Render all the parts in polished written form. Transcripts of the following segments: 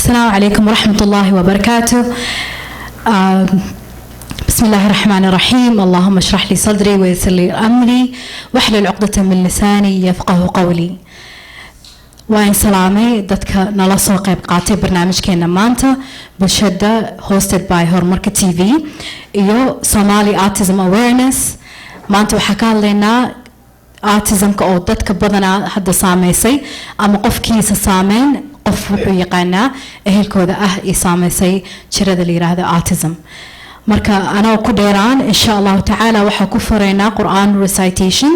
السلام عليكم ورحمة الله وبركاته. بسم الله الرحمن الرحيم. اللهم اشرح لي صدري ويسر لي أمري واحلل عقدة من لساني يفقه قولي. وين سلامي dadka nala soo qayb qaatay barnaamijkeena maanta bulshada hosted by Horumarka TV iyo Somali Autism Awareness. maanta waxaa ka hadlaynaa autismka oo dadka badanaa hadda saameysay ama qofkiisa saameyn qof wuxuu yaqaanaa ehelkooda ah iyo saameysay jirada la yiraahdo autism. marka anoo ku dheeraan insha Allah taala waxaa ku furaynaa Quran recitation.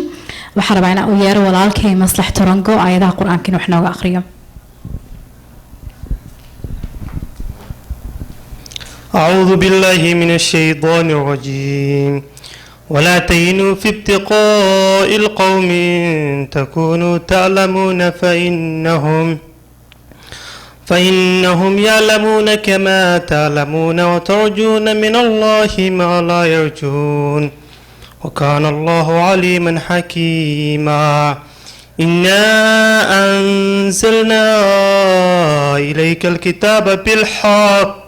waxaan rabaa inaan u yeero walaalkay Maslax Tarango aayadaha Quraanka wax nooga akhriyo. أعوذ بالله من الشيطان الرجيم ولا تهنوا في ابتغاء القوم تكونوا تعلمون فإنهم يعلمون كما تعلمون وترجون من الله ما لا يرجون وكان الله عليما حكيما إنا أنزلنا إليك الكتاب بالحق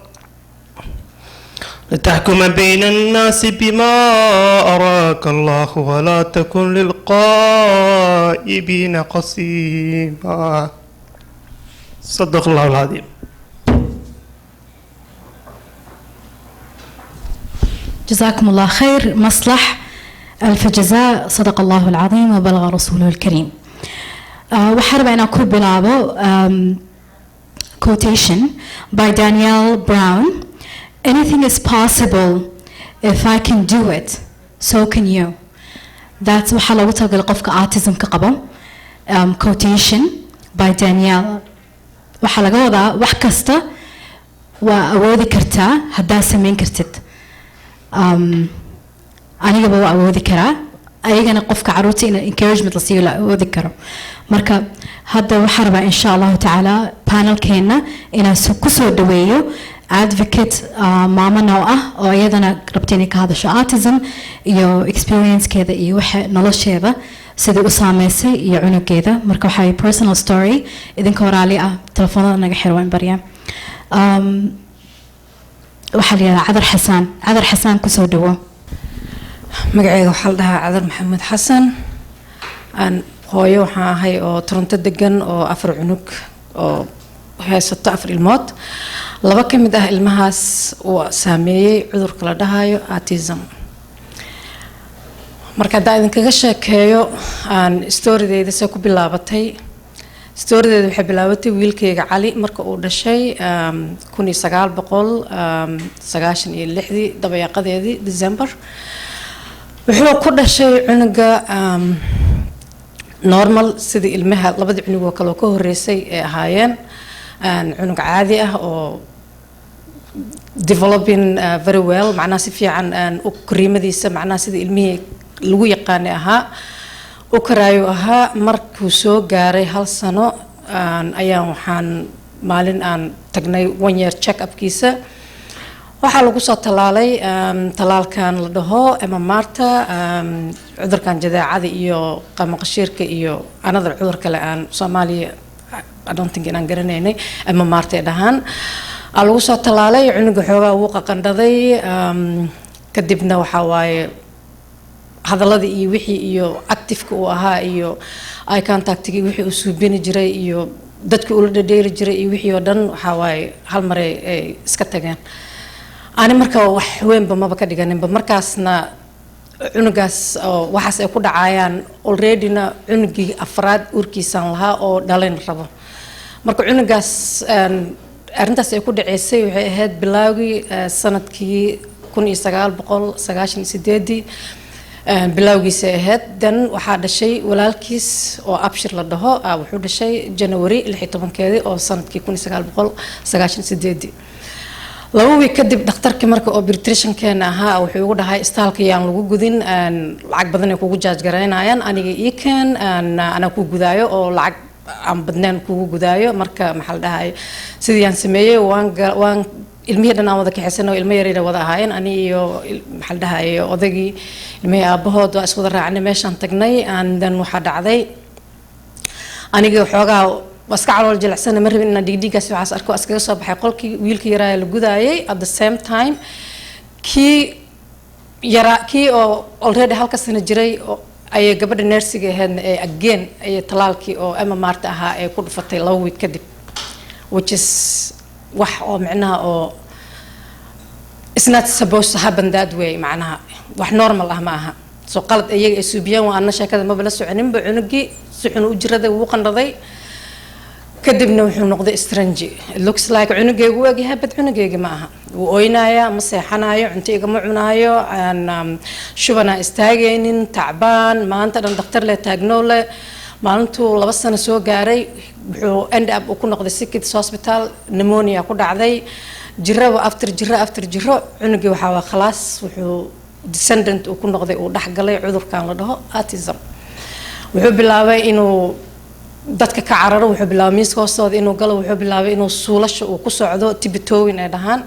لتحكم بين الناس بما أراك الله ولا تكن للخائنين خصيما صدق الله العظيم. جزاكم الله خير. مصلح ألف جزاء. صدق الله العظيم وبلغ رسوله الكريم. وحرب أنا أقول بلابو quotation by Danielle Brown. Anything is possible if I can do it, so can you. That's وحلا وتقول قفك autism كقبل. Quotation by Danielle. وحلا جودا وحكسته وأودي كرتا هدا سمين كرتت. أنا قبل أودي كرا. أيجنا قفك عروتي إن encouragement لصيو لا أودي كرا. مركب هذا وحرب إن شاء الله تعالى panel كنا إن سكسو دويو. advocate ماما نوعه أو أيضا ربطيني كهذا شو autism يو experience كذا يو نلش هذا سيد أسامة سي يعنو كذا مركو حي personal story إذن كورالي تلفوننا نجح حلوين بريا وحلي عذر حسان كسو دوا مقعي وحال دها عذر محمد حسن أن هوي وحا هاي أو ترنت دقن أو أفر عنوك أو هاي 6 أفر الموت laba ka mid ah ilmahaas uu saameeyay cudurka la dhahayo autism. marka hadda idinkaga sheekeeyo aan storydeeda soo ku bilaabatay. storydeeda waxay bilaabatay wiilkayga Cali marka uu dhashay 1996 dabayaaqadeedii December. wuxuu ku dhashay cunuga normal sidii ilmaha labada cunug oo kale ka horeysay ee ahaayeen cunug caadi ah oo developing very well macna si fiican u kariimadiisa macna sida ilmihii lagu yaqaan ahaa u karaayo ahaa markuu soo gaaray 1 sano ayaan waxaan maalin aan tagnay 1 year check up kiisa waxa lagu soo talaalay talaalkan la dhaho MMR-ta cudurkan jadeecada iyo qamaqashiirka iyo another cudur kale aan Soomaaliya I don't think inaan garanaynay MMR-ta dhahan lagu soo talaalay cunuga xoogaa uu qaqandhaday kadibna waxa waaye hadalladii iyo wixii iyo active-ka uu ahaa iyo eye contact-gii wixii uu suubini jiray iyo dadkii uu la dhadheeri jiray iyo wixii oo dhan waxa waaye hal mar ay iska tageen. ani marka wax weynba maba ka dhiganinba markaasna cunugaas waxaas ay ku dhacayaan already-na cunugii afraad urkiisan lahaa oo dhalayn rabo. marka cunugaas arrintaas ay ku dhaceysay waxay ahayd bilaawgii sanadkii 1998 bilawgiisa ahayd. dan waxaa dhashay walaalkiis oo Abshir la dhaho wuxuu dhashay January 16 oo sanadkii 1998. 2 week kadib dhakhtarkii marka oo obstetrician-keena ahaa wuxuu ugu dhahay istaalka yaan lagu gudin lacag badan ay kugu jaaj gareynayaan aniga iikan ana ku gudaayo oo lacag aan badnaan kugu gudaayo. marka maxal dhahay sidii aan sameeyay waan ilmihii dhan aan wada kaxaysanay ilmo yareena wada ahaayeen ani iyo maxal dhahay odagii ilmihii aabahood waa isku wada raacnay meeshaan tagnay dan waxa dhacday aniga xoogaa waska calool jilicsan ma rabin inaan dhigdhigaas waxaas arko askaga soo baxay qolkii wiilka yaraa la gudaayay at the same time kii oo already halka sano jiray oo ay gabadha nursiga ahaydna ee again ay talaalkii oo ama maarta ahaa ee ku dhufatay 2 week kadib which is wax oo macnaha oo it's not supposed to happen that way macnaha wax normal ah ma aha soo qalad iyaga ay suubiyaan waa anna sheekada ma bala soconinba cunugii si xun u jiraday wuu qandhaday kadibna wuxuu noqday strange it looks like cunugaygu uu egyahay bad cunugayga ma aha wuu ooynaaya ma seexanayo cunto igama cunaayo aan shubana istaagaynin tacbaan maanta dhan dhakhtar le taagnoole maalintuu 2 sano soo gaaray wuxuu end up ku noqday Kids Hospital pneumonia ku dhacday jiro after jiro cunugii waxa waa khalaas wuxuu descendant ku noqday uu dhaxgalay cudurkan la dhaho autism wuxuu bilaabay inuu dadka ka cararo wuxuu bilaabay miiska hoostooda inuu galo wuxuu bilaabay inuu suulasho uu ku socdo tibitowin ay dhahaan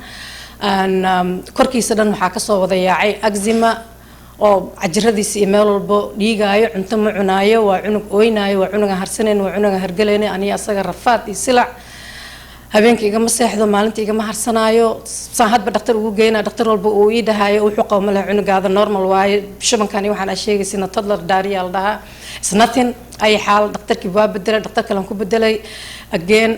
korkiisa dhan waxaa ka soo wada yaacay eczema oo ajiradiisa iyo meel walba dhiigaayo cunto ma cunaayo waa cunug ooynaayo waa cunuga harsaneen waa cunuga hargaleene aniga asaga rafaad iyo silac habeenkii igama seexdo maalintii igama harsanaayo saan hadba dhakhtar ugu geynaa dhakhtar walba uu ii dhahayo wuxuu qabo malaha cunugaada normal waaye shubankani waxaan aa sheegaysina toddler diarrhea la dhahaa it's nothing ay xaal dhakhtarkii waa bedelay dhakhtar kale aan ku bedelay again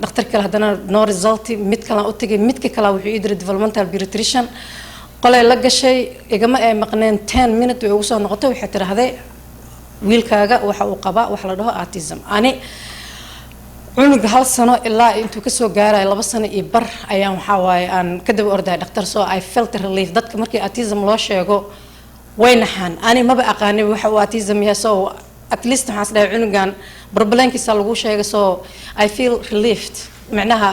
dhakhtar kale haddana no result mid kale aan u tagay midka kale wuxuu ii diray developmental pediatrician qolay la gashay igama ay maqneen 10 minutes way ugu soo noqotay waxay tiraahday wiilkaaga waxa uu qabaa wax la dhaho autism ani cunug 1 sano ilaa intuu ka soo gaaray 2 sano iyo bar ayaan waxa waaye aan ka daba orday dhakhtar soo I felt relief dadka markii autism loo sheego way naxaan ani maba aqaanay waxa uu autism yahay soo at least waxaan isdhahay cunugan problemkiisa lagu sheegay soo I feel relieved macnaha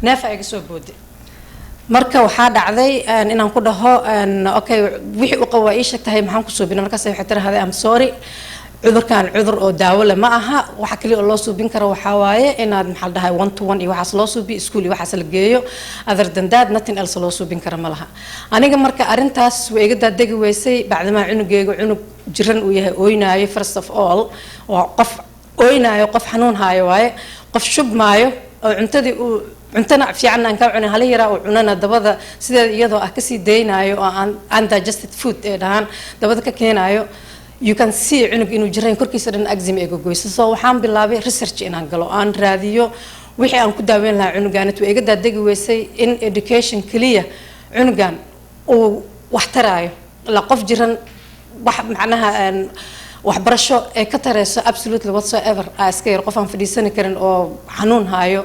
neef ay soo booday marka waxa dhacday inaan ku dhaho okay wixii uu qabo ii sheegtay maxaan ku soo binay markaas waxay tiraahday I'm sorry cudurkan cudur oo daawo leh ma aha waxa kaliya oo loo suubin karo waxa waaye inaad maxal dhahay 1-to-1 iyo waxaas loo suubi iskuul iyo waxaas la geeyo other than that nothing else loo suubin karo ma laha aniga marka arintaas way iga daadegi weysay bacdama cunugaygu cunug jiran uu yahay ooynaayo first of all waa qof ooynaayo qof xanuun haayo waaye qof shubmaayo oo cuntadii uu cuntana fiican aan ka cunay hal yara oo cunana dabada sideed iyadoo ah ka sii deynayo oo aan undigested food ee dhahan dabada ka keenayo you can see cunug inuu jireen korkiisa dhan eczema ee gogoyso soo waxaan bilaabay research inaan galo aan raadiyo wixii aan ku daaweyn lahaa cunugan intuu iga daadegi weysay in education kaliya cunugan uu wax taraayo la qof jiran wax macnaha waxbarasho ee ka tarayso absolutely whatsoever iska yar qof aan fadhiisan karin oo xanuun haayo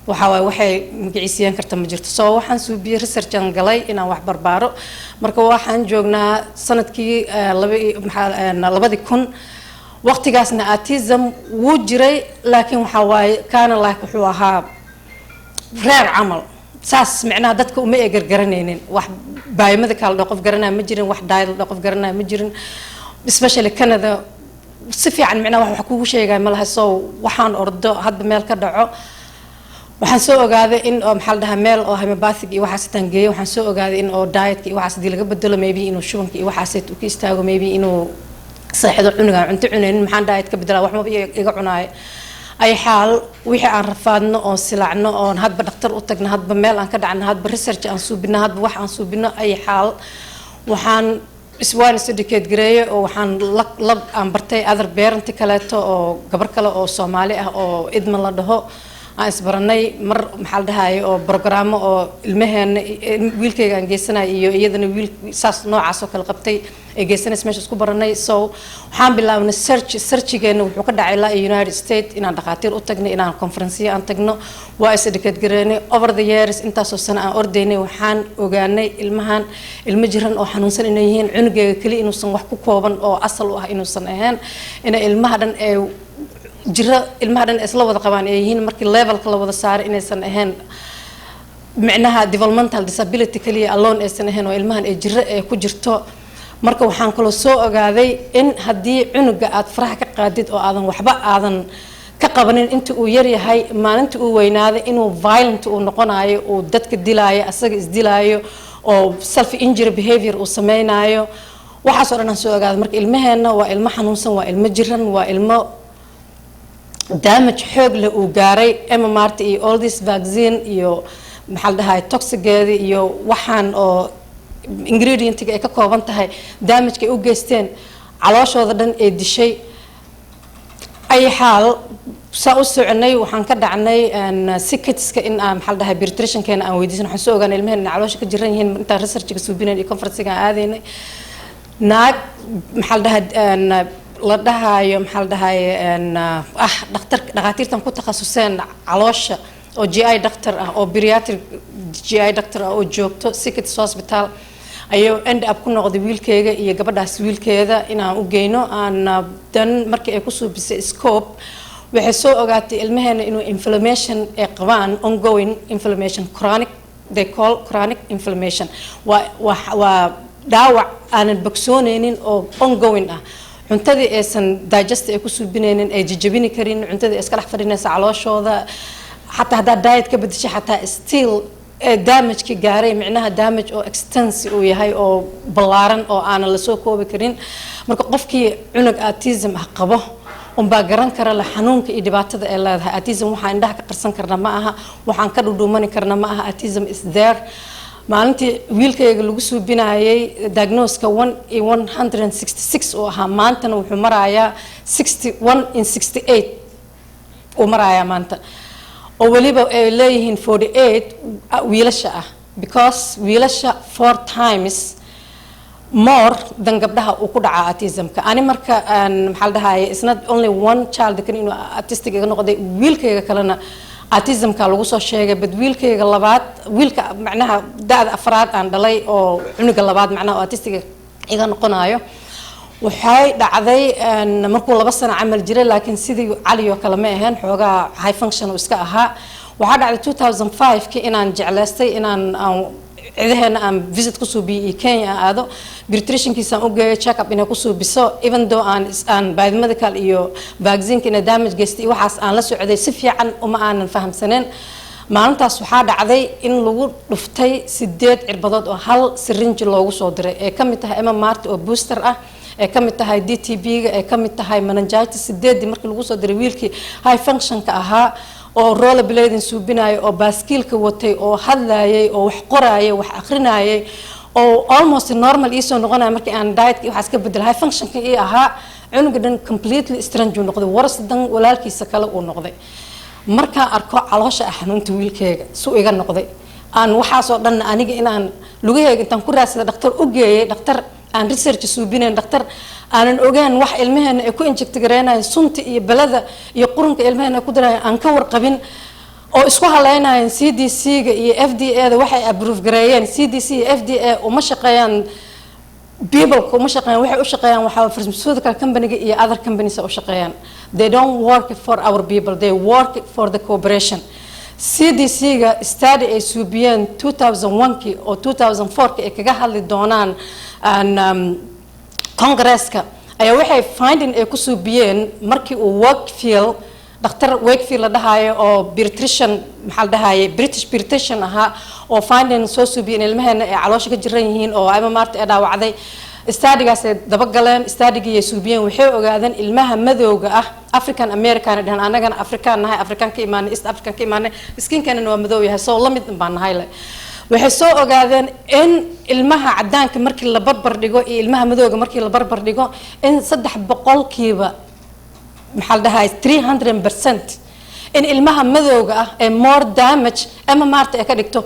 waxa waxay magaciisiyeen karta ma jirto soo waxaan suubiyay research aan galay inaan wax barbaaro marka waxaan joognaa sanadkii 2000 waqtigaasna autism wuu jiray laakiin waxa waaye kaana like wuxuu ahaa reer camal saas macnaha dadka uma eegar garanaynin wax baayimada kala qof garanaa ma jirin wax dial qof garanaa ma jirin especially Canada si fiican macnaha wax kugu sheegay ma laha soo waxaan ordo hadba meel ka dhaco waxaan soo ogaaday in oo maxal dhaha meel oo homeopathic iyo waxaas tan geeyo waxaan soo ogaaday in oo diet iyo waxaas dii laga bedelo maybe inuu shubanka iyo waxaas uu ka istaago maybe inuu saxido cunuga cunto cuneen maxaan diet ka bedela wax ma iga cunaay ay xaal wixii aan rafaadno oo silacno oo hadba dhakhtar u tagna hadba meel aan ka dhacna hadba research aan suubino hadba wax aan suubino ay xaal waxaan iswaan educate gareeyo oo waxaan lab aan bartay other parent kaleeto oo gabar kale oo Soomaali ah oo idman la dhaho aan isbaranay mar maxal dhahay oo programo oo ilmaheena wiilkayga aan geysanay iyo iyadana wiil saas noocaas oo kala qabtay ee geysanay meesha isku baranay soo waxaan bilaabnay searchigeena wuxuu ka dhacay la United States inaan dhaqaatiir u tagno inaan conference aan tagno waa is educate gareynay over the years intaas oo sano aan ordaynay waxaan ogaanay ilmo jiran oo xanuunsan inay yihiin cunugayga kaliya inuusan wax ku kooban oo asal u ah inuusan ahayn in ilmaha dhan ee jira ilmaha dhan isla wada qabaan ay yihiin markii levelka la wada saaray inaysan ahayn macnaha developmental disability kaliya alone aysan ahayn oo ilmahan ay jira ee ku jirto marka waxaan kala soo ogaaday in haddii cunuga aad faraha ka qaadid oo aadan waxba aadan ka qabanin inta uu yar yahay maalinta uu weynaaday inuu violent uu noqonayo uu dadka dilaayo asaga isdilaayo oo self injury behavior uu sameeynayo waxaas oo dhan aan soo ogaaday marka ilmaheena waa ilmo xanuunsan waa ilmo jiran waa ilmo damage xoog leh uu gaaray MMRta iyo all this vaccine iyo maxaa la dhahay toxigeeda iyo waxaan oo ingredientiga ay ka kooban tahay damage ay u geysteen calooshooda dhan ee dishay ay xaal saa u soconay waxaan ka dhacnay secretska in aan maxaa la dhahay pediatrician-keena aan weydiisan waxaan soo ogaanay ilmaheen in caloosha ka jiran yihiin intaan research-ga suubinayn iyo conference-ga aan aadaynay naag maxaa la dhahay la dhahayo maxaa la dhahay dhakhaatiirtan ku takhasuseen caloosha oo GI doctor ah oo pediatric GI doctor ah oo joogto Secrets Hospital ayuu end up ku noqday wiilkayga iyo gabadhaas wiilkeeda inaan u geyno aan dan markii ay ku suubisay scope waxay soo ogaatay ilmaheena inuu inflammation ay qabaan ongoing inflammation chronic they call chronic inflammation waa dhaawac aanan bogsoonaynin oo ongoing ah cuntadii aysan digest ay ku suubinaynin ay jajabini karin cuntadii iska dhex fadhinaysa calooshooda xataa haddaa diet ka bedeshay xataa still damage ki gaaray micnaha damage oo extensive uu yahay oo ballaaran oo aanan la soo koobi karin marka qofkii cunug autism ah qabo unbaa garan kara la xanuunka iyo dhibaatada ay leedahay autism waxaan indhaha ka qarsan karna ma aha waxaan ka dhudhuumani karna ma aha autism is there maalintii wiilkayga lagu suubinayay diagnoska 166 oo ahaa maantana wuxuu marayaa 61 in 68 uu marayaa maanta oo waliba ay leeyihiin 48 wiilasha ah because wiilasha 4 times more than gabdhaha uu ku dhaca autismka ani marka maxaa la dhahay it's not only one child kan inuu autistic iga noqday wiilkayga kalena autismka lagu soo sheegay bad wiilkayga labaad wiilka macnaha da'da afraad aan dhalay oo cunuga labaad macnaha autistic iga noqonayo waxay dhacday markuu 2 sano camal jiray laakiin sidii cali oo kale ma ahayn xoogaa high function oo iska ahaa waxaa dhacday 2005 ki inaan jeclaystay inaan ciidaheena aan visit ku suubiyo Kenya aado pediatrician-kiisa u geeyay check up inay ku suubiso even though aan biomedical iyo vaccine-ka inay damage geystay waxaas aan la socday si fiican uma aanan fahamsaneen maalintaas waxaa dhacday in lagu dhuftay 8 cirbadood oo hal syringe loogu soo diray ee ka mid tahay MMRta oo booster ah ee ka mid tahay DTB-ga ee ka mid tahay meningitis 8 markii lagu soo diray wiilkii high function-ka ahaa oo rollerblading suubinayay oo baaskiilka watay oo hadlayay oo wax qorayay wax akhrinayay oo almost normal isoo noqonay markii aan diet-ka waxaas ka bedel high function-ka ii ahaa cunuga dhan completely strange uu noqday warasdan walaalkiisa kale uu noqday markaan arko caloosha xanuunta wiilkayga suu iga noqday aan waxaas oo dhan aniga inaan lugahayga intaan ku raadsada dhakhtar u geeyay dhakhtar aan research suubinayn dhakhtar aanan ogaan wax ilmaheena ay ku inject gareynayaan sunta iyo balada iyo qurunka ilmaheena ku darayaan aan ka warqabin oo isku haleynayaan CDC-ga iyo FDA-da waxay approve gareeyeen CDC iyo FDA uma shaqeeyaan people kuma shaqeeyaan waxay u shaqeeyaan waxa pharmaceutical company-ga iyo other companies u shaqeeyaan they don't work for our people they work for the corporation CDC-ga study ay suubiyeen 2001-ki oo 2004-ki ay kaga hadli doonaan Congress-ka ayaa waxay finding ay ku suubiyeen markii uu Wakefield dhakhtar Wakefield la dhahayo oo pediatrician maxaa la dhahaye British pediatrician ahaa oo finding soo suubiyeen ilmaheena ay caloosha ka jiran yihiin oo MMRta ay dhaawacday study-gaas ay daba galeen study-gii ay suubiyeen waxay ogaadeen ilmaha madowga ah African American dhahan anagana African nahay African ka imaanay East African ka imaanay skin-kana waa madow yahay soo la mid baan nahay waxay soo ogaadeen in ilmaha cadaanka markii la barbar dhigo iyo ilmaha madowga markii la barbar dhigo in 300% maxaa la dhahay 300% in ilmaha madowga ah ee more damage MMRta ay ka dhigto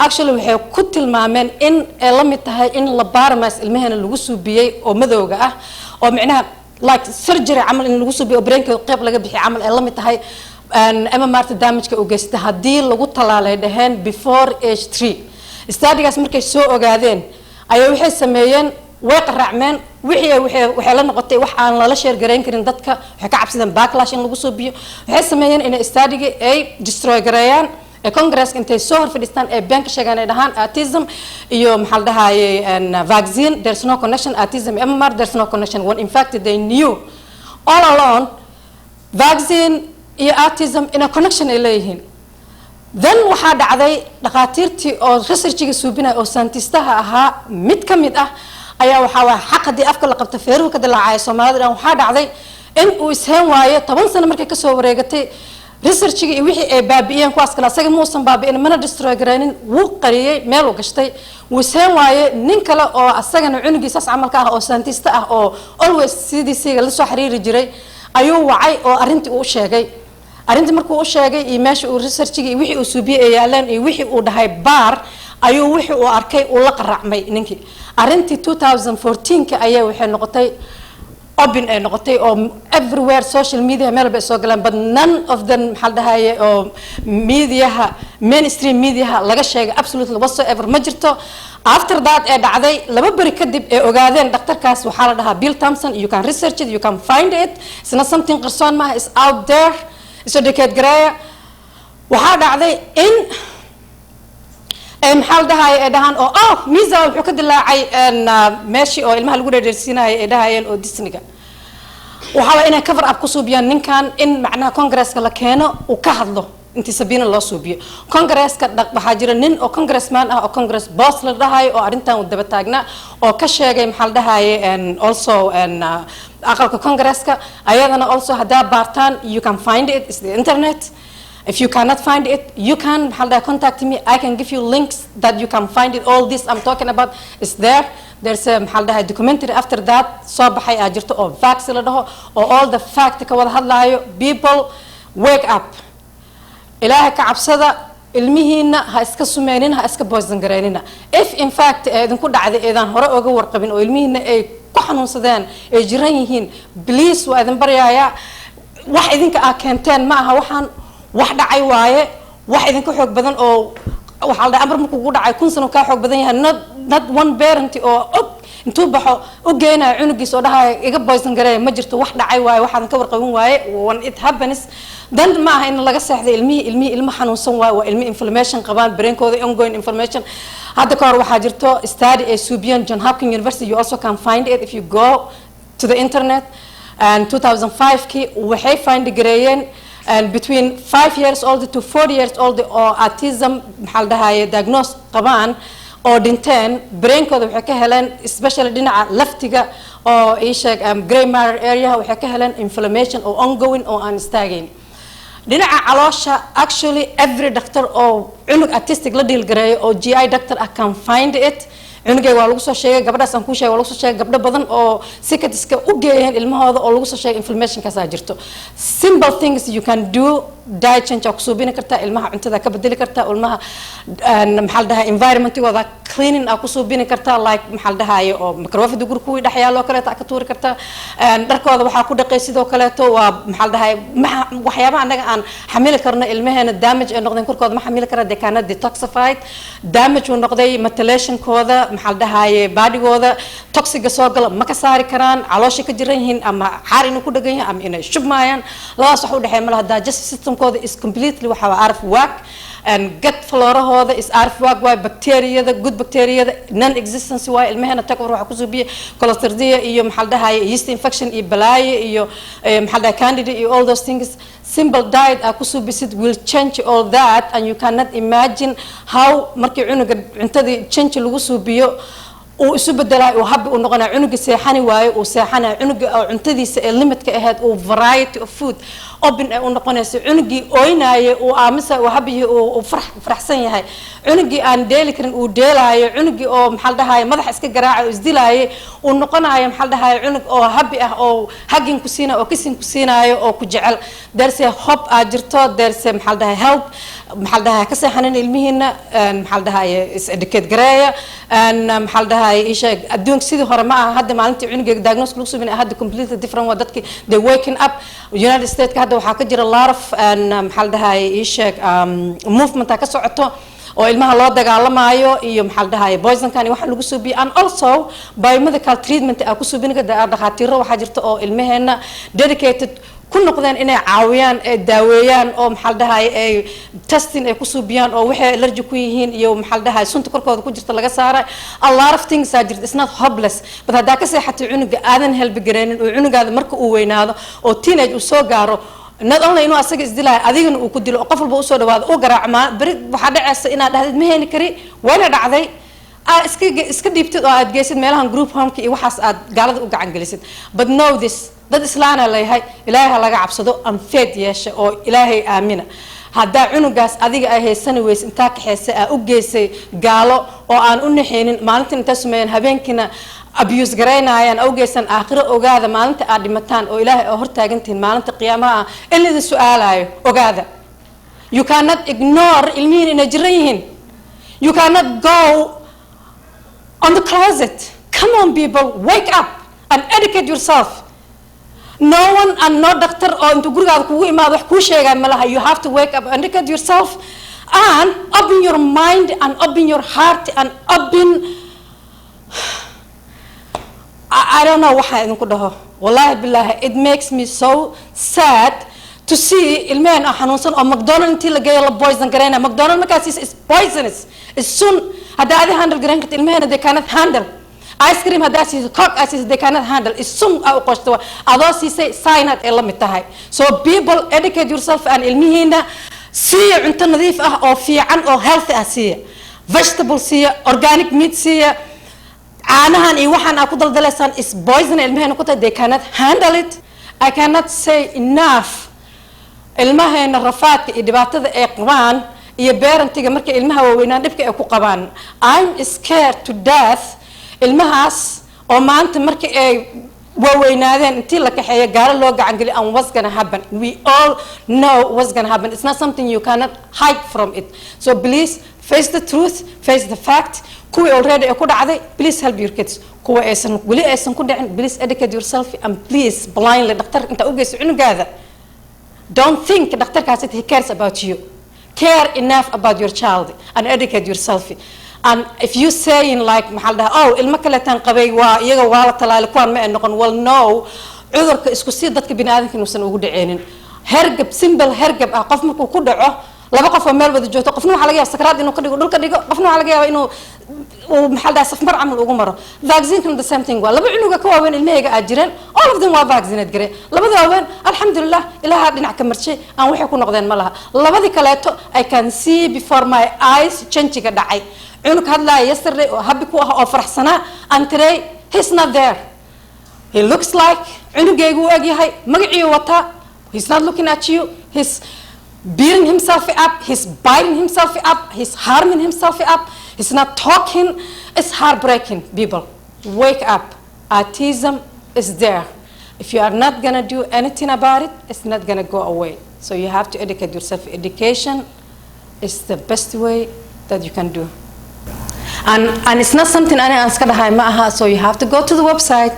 actually waxay ku tilmaameen in ay la mid tahay in la baarmaas ilmaheena lagu suubiyay oo madowga ah oo micnaha like surgery amal in lagu suubiyo brainka qayb laga bixiyo amal ay la mid tahay MMRta damage-ka u geystay hadii lagu talaalay dhaheen before age 3 study-gaas markay soo ogaadeen ayaa waxay sameeyeen way qaraacmeen waxay la noqotay wax aan lala share gareyn karin dadka waxay ka cabsadeen backlash in lagu soo biyo waxay sameeyeen in study-ga ay destroy gareeyaan ee Congress intay soo horfadhistaan ee been ka sheegaan ay dhahaan autism iyo maxaa la dhahaye vaccine there's no connection autism MMR there's no connection when in fact they knew all along vaccine iyo autism in a connection ay leeyihiin then waxaa dhacday dhaqaatiirtii oo research-ga suubinay oo scientistaha ahaa mid ka mid ah ayaa waxa xaq hadii afka la qabto feeruhu ka dilaacay Soomaalida waxaa dhacday in uu isheen waaye 10 sano markay ka soo wareegatay researchiga iyo wixii ay baabi'iyeen kuwaas kale asaga muusan baabi'in mana destroy gareenin wuu qariyay meel uu gashtay wuu isheen waaye nin kale oo asagana cunugiisaas camalka ah oo scientist ah oo always CDC-ga la soo xiriiri jiray ayuu wacay oo arrintii uu sheegay arrintii markuu u sheegay iyo meesha uu researchiga iyo wixii uu suubiyay ay yaaleen iyo wixii uu dhahay baar ayuu wixii uu arkay uu la qaracmay ninkii arrintii 2014 ka ayaa waxay noqotay open ay noqotay oo everywhere social media meel bay soo galeen but none of them maxal dhahaye oo mediaha mainstream mediaha laga sheegay absolutely whatsoever ma jirto after that ee dhacday laba bari kadib ee ogaadeen dhakhtarkaas waxaa la dhahaa Bill Thompson you can research it you can find it it's not something qarsoon ma is out there it's a decade gareeya waxaa dhacday in maxal dhahaye ee dhahan oo miisa wuxuu ka dilaacay meeshii oo ilmaha lagu dheersiinayay ee dhahayeen oo Disney-ga waxa inay cover up ku suubiyaan ninkan in macnaha Congress-ka la keeno uu ka hadlo intii Sabina loo suubiyo Congress-ka waxa jira nin oo congressman ah oo Congress boss la dhahayo oo arrintan u daba taagna oo ka sheegay maxal dhahaye also aqalka Congress-ka ayadana also hadaa baartaan you can find it is the internet. If you cannot find it, you can contact me. I can give you links that you can find it. All this I'm talking about is there. There's a documentary after that. So baxay ajirto oo facts la dhaho oo all the fact ka wada hadlayo. People wake up. Ilaahay ka cabsada ilmihiina ha iska sumeenin ha iska poison gareynina. If in fact idinku dhacday eedan hore uga warqabin oo ilmihiina ay ku xanuunsadeen ay jiran yihiin please waa idin baryaaya wax idinka keenteen ma aha waxaan wax dhacay waaye wax idinka xoog badan oo waxa la amar markuu ugu dhacay 10 sano ka xoog badan yahay not one parent oo intuu baxo u geynaa cunugiisa oo dhahay iga poison gareey ma jirto wax dhacay waaye waxaan ka warqabin waaye when it happens dan ma aha in laga seexday ilmo xanuunsan waaye waa ilmo inflammation qabaan brainkooda ongoing inflammation hadda ka hor waxa jirto study ay suubiyan John Hopkins University you also can find it if you go to the internet and 2005 ki waxay find gareeyeen and between 5 years old to 4 years old or autism maxal dhahaye diagnose qabaan oo dhinteen brainkooda waxay ka heleen especially dhinaca laftiga oo ay sheeg gray matter area waxay ka heleen inflammation oo ongoing oo aan istaagin dhinaca caloosha actually every doctor oo cunug autistic la deal gareeyo oo GI doctor can find it cunugay waa lagu soo sheegay gabadhaas aan ku sheegay waa lagu soo sheegay gabdho badan oo sikadiska u geeyeen ilmahooda oo lagu soo sheegay inflammation ka jirto simple things you can do diet change ku suubin kartaa ilmaha cuntada ka bedeli kartaa ilmaha maxal dhahay environmentigooda cleaning ku suubin kartaa like maxal dhahay oo microwave gurku way dhaxyaalo kale ka tuuri kartaa dharkooda waxa ku dhaqay sidoo kale to waa maxal dhahay waxyaabaha anaga aan xamili karno ilmaheena damage ee noqdeen korkooda ma xamili kara they cannot detoxified damage uu noqday methylation kooda maxal dhahaye baadigooda toxiga soo gala ma ka saari karaan caloosha ka jiran yihiin ama xaar inuu ku dhagan yahay ama inay shubmayaan labadaas wax u dhaxay malaha digestive system kooda is completely waxa out of whack and gut florahooda is out of whack way bacteriada good bacteriada non existence way ilmahana takor waxa ku suubiye clostridia iyo maxal dhahaye yeast infection iyo balaaye iyo maxal dhahay candida iyo all those things simple diet ku suubisid will change all that and you cannot imagine how markii cunuga cuntada change lagu suubiyo oo isu bedelay oo hab uu noqonaa cunuga seexani waayo oo seexana cunuga cuntadiisa ee limit ka ahayd oo variety of food open ay u noqonayso cunugii ooynaayo oo aamisa oo habiyo oo faraxsan yahay cunugii aan deeli karin uu deelaayo cunugii oo maxal dhahaye madax iska garaaca oo isdilaayo uu noqonayo maxal dhahaye cunug oo habi ah oo hagin ku siina oo kisin ku siinaayo oo ku jecel darse hope jirto darse maxal dhahaye help maxal dhahaye ka seexanan ilmihiina maxal dhahaye is educate gareeya maxal dhahaye isha adduunka sidii hore ma aha hadda maalintii cunugeega diagnose lagu subin hadda completely different waa dadkii they waking up United States hadda waxa ka jira lot of maxal dhahaye isha movement ka socoto oo ilmaha loo dagaalamayo iyo maxal dhahaye poison kan waxa lagu suubiyo and also biomedical treatment ku suubin ka dhaqaatiiro waxa jirta oo ilmaheena dedicated ku noqdeen inay caawiyaan ee daaweeyaan oo maxal dhahaye ay testing ay ku suubiyaan oo waxay allergy ku yihiin iyo maxal dhahaye sunta korkooda ku jirta laga saaray a lot of things are just it's not hopeless but hadaa ka seexatay cunuga aadan help gareenin oo cunugaada marka uu weynaado oo teenage uu soo gaaro not only inuu asaga isdilaayo adigana uu ku dilo qof walba u soo dhawaado u garaacma bari waxa dhacaysa inaad dhahdid ma heeni kari wala dhacday iska dhiibtid oo aad geysid meelahan group homeka iyo waxaas aad gaalada u gacan gelisid. But know this, dad islaana leeyahay ilaahay ha laga cabsado aan faith yeesha oo ilaahay aamina. haddaa cunugaas adiga ay haysani weyse intaa kaxeysay aa u geysay gaalo oo aan u naxaynin maalinta inta sameeyeen habeenkina abuse garaynayaan u geysan aakhiro ogaada maalinta aad dhimataan oo ilaahay oo hortaagantiin maalinta qiyaamaha in la su'aalayo ogaada. You cannot ignore ilmihiin inay jiran yihiin. You cannot go on the closet. Come on people, wake up and educate yourself. No one and no doctor or into gurigaada kugu imaado wax kuu sheegay malaha. You have to wake up and educate yourself and open your mind and open your heart and open I don't know waxa idinku dhaho. Wallahi billahi it makes me so sad to see ilmeen xanuunsan oo McDonald intii la geeyo la poison gareena. McDonald markaas is poisonous. It's soon hada adi handle gareyn kartid ilmeen they cannot handle. Ice cream hada si coke as they cannot handle. It's soon au qosto adoo si say cyanide ee la mid tahay. So people educate yourself and ilmihiina si cunto nadiif ah oo fiican oo healthy ah si vegetables si organic meat si caanahan iyo waxaan aad ku daldalaysaan is poison ilmaheena ku tahay they cannot handle it. I cannot say enough ilmaheena rafaadka iyo dhibaatada ay qabaan iyo parenting markay ilmaha waaweynaan dhibka ay ku qabaan. I'm scared to death ilmahaas oo maanta markay ay waaweynaadeen intii la kaxeeyo gaalo loo gacan geli and what's gonna happen. We all know what's gonna happen. It's not something you cannot hide from it. So please face the truth, face the fact. Kuwi already ku dhacday, please help your kids. Kuwa aysan wali aysan ku dhicin, please educate yourself and please blindly dhaqtar inta u geyso cunugaada. Don't think dhaqtarkaas he cares about you. Care enough about your child and educate yourself. And if you saying like maxal dhaha oh ilma kale tan qabay waa iyaga waa la talaal kuwan ma noqon well no cudurka isku sii dadka bini'aadamka inuusan ugu dhiceenin. Hergab simple hergab ah qof markuu ku dhaco laba qof oo meel wada joogto qofna waxa laga yaabaa sakraad inuu ka dhigo dhulka dhigo qofna waxa laga yaabaa inuu maxal dhaha safmar amal ugu maro. Vaccine kan the same thing waa laba cunuga ka waaweyn ilmahayga aad jireen all of them waa vaccinate gare labada waaweyn alxamdulillah ilaaha dhinac ka marjay aan waxay ku noqdeen ma laha. Labadii kaleeto I can see before my eyes change-ga dhacay. cunug hadlaya yesterday oo happy ku ah oo faraxsanaa and today he's not there. He looks like cunugaygu uu egyahay magacii wata. He's not looking at you. He's beating himself up. He's biting himself up. He's harming himself up. He's not talking. It's heartbreaking. People, wake up. Autism is there. If you are not gonna do anything about it, it's not gonna go away. So you have to educate yourself. Education is the best way that you can do. And it's not something any anskadahay maaha. So you have to go to the website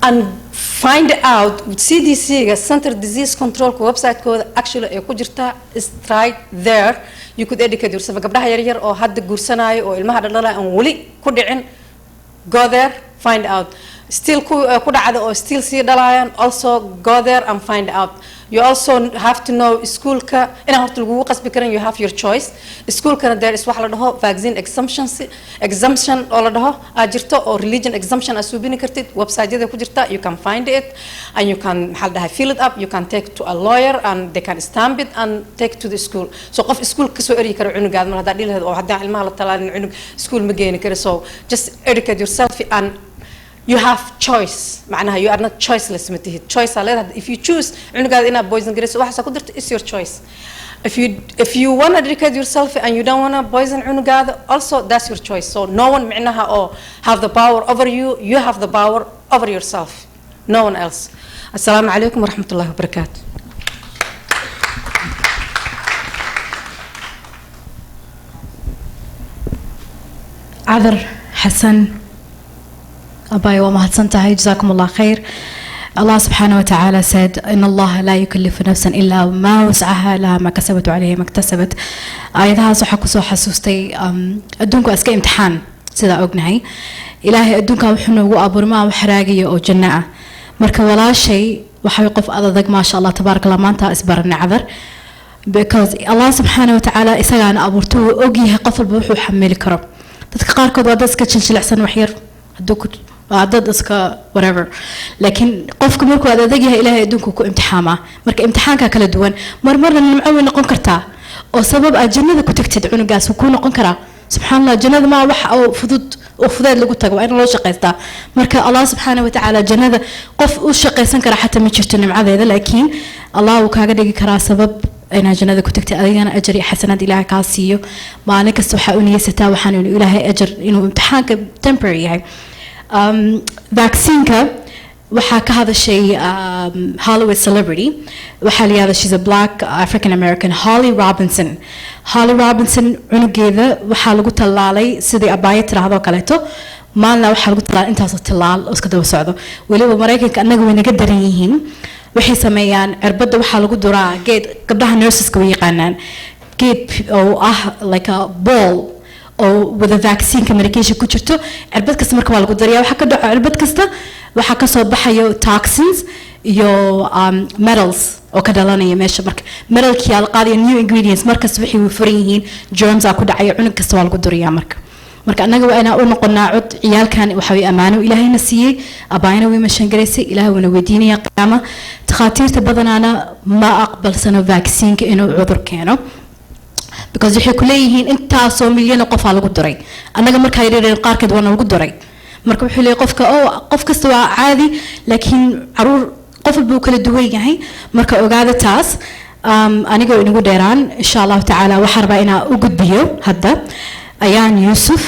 and find out CDC Center Disease Control website code actually ay ku jirta is right there. You could educate yourself. Gabdhaha yar yar oo hadda guursanaayo oo ilmaha dhalay aan wali ku dhicin go there find out. Still ku dhacda oo still sii dhalayaan also go there and find out. You also have to know school ka ina horta lagu qasbi karan you have your choice. School kana there is wax la dhaho vaccine exemption oo la dhaho ajirto oo religion exemption asubini kartid website-yada ku jirta you can find it and you can maxal dhahay fill it up. You can take to a lawyer and they can stamp it and take to the school. So qof school ka soo eri karo cunugaad mar hadaa dhilahayd oo hadaa ilmaha la talaalin cunug school ma geeni karo. So just educate yourself and you have choice. معناها you are not choiceless متهيد choice على if you choose عندك هذا poison grace واحد سأقدر it's your choice. If you want to educate yourself and you don't want to poison عندك هذا also that's your choice. So no one معناها oh have the power over you. You have the power over yourself. No one else. السلام عليكم ورحمة الله وبركاته. عذر حسن أباي وما هتصنتهاي جزاكم الله خير. الله سبحانه وتعالى said إن الله لا يكلف نفسا إلا ما وسعها لها ما كسبت وعليها ما اكتسبت. آياتها صحة كسو حسوستي أدونكو أسكي امتحان سيدا أقنعي إلهي أدونكو وحنو وأبرما وحراقية أو جناء مركا ولا شيء وحيقف أضدك ما شاء الله تبارك الله ما أنت أسبرني عذر because الله سبحانه وتعالى إساقنا أبورتو أوجيها قفل بوحو حميلي كرم تتكقاركو دوادسكا تشلشل أحسن وحير هدوكو عدد اسكا whatever لكن قفك مركو هذا دقيها إلهي أدونكو كو امتحامة مركا امتحانك كلا دوان مرة المعاون نقون كرتا أو سبب الجنة كو تكتد عنو قاس وكو نقون كرا سبحان الله جنة ما وح أو فضود لقول تقوى أنا لو شقيتها مركا الله سبحانه وتعالى جنة قف وشقيسن كرا حتى ما تشتني مع ذا لكن الله وكاقدي كرا سبب أنا جنة كنت أنا أجري حسنات إلهي كاسيو ما أنا كسوحة أني ستا وحنون إلهي أجر إنه امتحان temporary يعني vaccine وحكى هذا الشيء Hollywood celebrity وحالي هذا she's a black African American Holly Robinson عنقيذا وحالقو تلالي سيدي أباية هذا وكاليتو ما لنا وحالقو تلال انت أصلا تلال اسكدو سعودو ولو مريكا كأنه ونقدرينيهين وحي سميان عربدو وحالقو دورا قيد قبلها nurses كوي قانان قيد أو like a ball أو with a vaccine كمريكيش كوتشرتو عربد كستا مركا والقو دوريا وحكا دو عربد كستا وحكا صوبحا يو toxins يو metals oo ka dhalanaya meesha marka mineralkii alqaadiya new ingredients marka subaxii way furan yihiin germs ku dhacay cunug kasta waa lagu duriyaa marka anaga waa inaan u noqonaa cod ciyaalkan waxa way amaano ilaahayna siiyay abaayna way mashan gareysay ilaahay wana weydiinaya qiyaama takhaatiirta badanaana ma aqbalsano vaccine inuu cudur keeno because waxay ku leeyihiin intaasoo milyan qof lagu duray anaga marka ay reereen qaarkeed waa lagu duray marka wuxuu leeyahay qofka qof kasta waa caadi laakiin caruur qof buu kala duwan yahay marka ogaada taas anigoo inagu dheeraan insha Allah taala waxa rabaa inaan u gudbiyo hadda ayaan Yusuf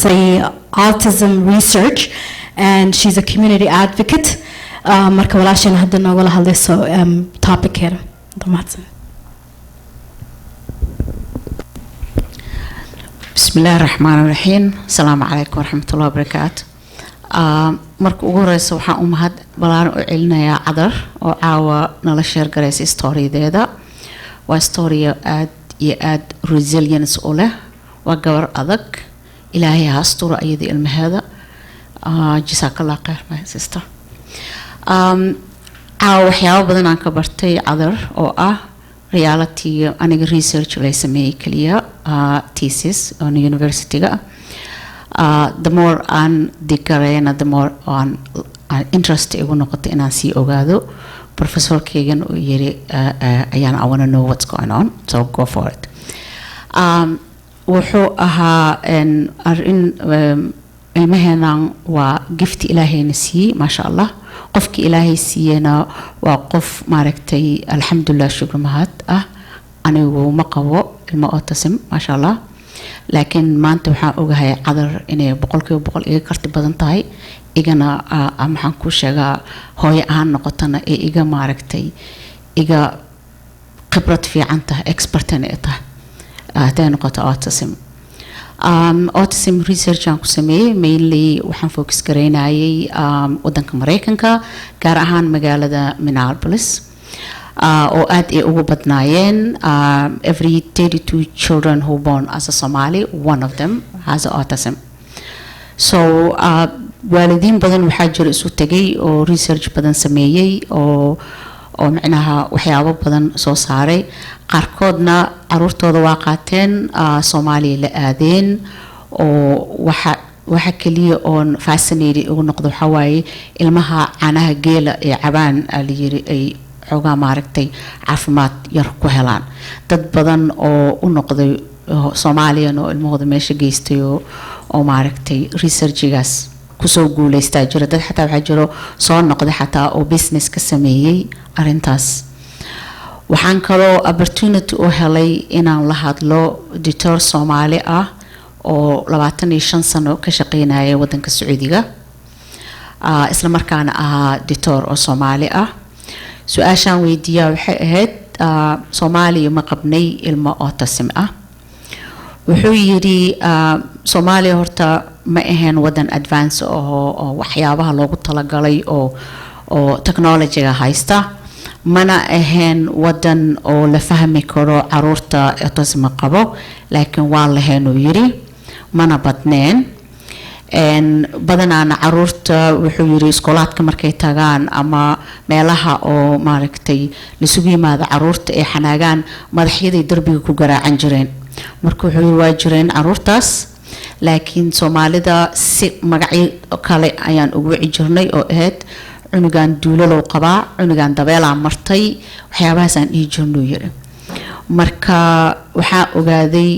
say autism research and she's a community advocate marka walaashana hadda nooga hadlayso topic here dhammaadsan بسم الله الرحمن الرحيم السلام عليكم ورحمة الله وبركاته marka ugu horeysa waxaan u mahad balaan u celinayaa cadar oo caawa nala sheer gareysay storydeeda waa story aad iyo aad resilience u leh waa gabar adag ilaahay ha asturo ayada ilmaheeda jazakallah khair my sister caawa waxyaabo badan aan ka bartay cadar oo ah reality aniga research lay sameeyay kaliya thesis on university-ga the more aan digareyna the more aan interest igu noqotay inaan sii ogaado professor Keegan oo yiri ayaan I want to know what's going on so go for it wuxuu ahaa arin ilmaheenan waa gift ilaahayna siiyay ma sha Allah qofki ilaahay siiyana waa qof maaragtay alxamdulillah shukr mahad anigu ma qabo ilmo autism ma sha Allah laakiin maanta waxaan ogahay cadar inay 100% iga karti badan tahay igana maxaan ku sheegaa hooyo aan noqotana ee iga maaragtay iga khibrad fiican tahay expert aan tahay haday noqoto autism research aan ku sameeyay mainly waxaan focus gareynayay wadanka Mareykanka gaar ahaan magaalada Minneapolis oo aad ay ugu badnaayeen every 32 children who born as a Somali one of them has autism so waalidiin badan waxaa jira isu tagay oo research badan sameeyay oo macnaha waxyaabo badan soo saaray qaarkoodna caruurtooda waa qaateen Soomaaliya la aadeen oo waxa kaliya oo fascinating ugu noqdo waxa waaye ilmaha caanaha geela ee cabaan la yiri ay xogaa maaragtay caafimaad yar ku helaan dad badan oo u noqday Soomaaliyan oo ilmahooda meesha geystay oo maaragtay researchigaas ku soo guuleystay jira dad xataa waxa jiro soo noqday xataa oo business ka sameeyay arintaas waxaan kaloo opportunity u helay inaan la hadlo doctor Soomaali oo 25 sano ka shaqeynaya wadanka Sacuudiga isla markaana ahaa doctor oo Soomaali su-aashaan weydiiyaa waxay ahayd Soomaaliya ma qabnay ilmo autism wuxuu yiri Soomaaliya horta ma ahayn wadan advance oo waxyaabaha loogu talagalay oo technology-ga haysta mana ahayn wadan oo la fahmi karo caruurta autism qabo laakiin waa lahayn uu yiri mana badneen badanaana caruurta wuxuu yiri iskoolaadka markay tagaan ama meelaha oo maaragtay la sugu yimaado caruurta ee xanaagaan madaxyada darbiga ku garaacan jireen marka wuxuu yiri waa jireen caruurtaas laakiin Soomaalida si magacyo kale ayaan ugu wici jirnay oo ahayd cunugan duulalow qabaa cunugan dabeelaa martay waxyaabahaas aan ii jirno yiri marka waxaa ogaaday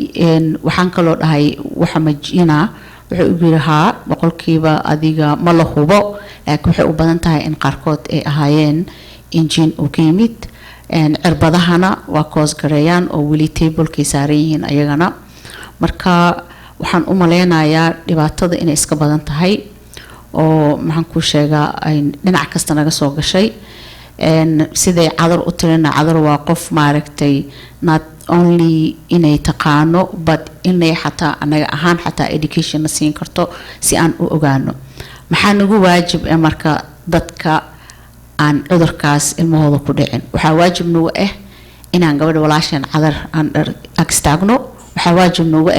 waxaan kaloo dhahay waxa majina wuxuu ugu yiri haa boqolkiiba adiga ma la hubo laakiin waxay u badan tahay in qaarkood ay ahaayeen injin u ka yimid cirbadahana waa koos gareeyaan oo weli tablekay saaran yihiin ayagana marka waxaan u maleynayaa dhibaatada inay iska badan tahay oo maxaan ku sheegaa dhinac kasta naga soo gashay siday cadar u tirina cadar waa qof maaragtay not only inay taqaano but inay xataa anaga ahaan xataa education na siin karto si aan u ogaano maxaa nagu waajib marka dadka aan cudurkaas ilmahooda ku dhicin waxaa waajib nagu inaan gabadha walaasheen cadar aan ag istaagno waxaa waajib nagu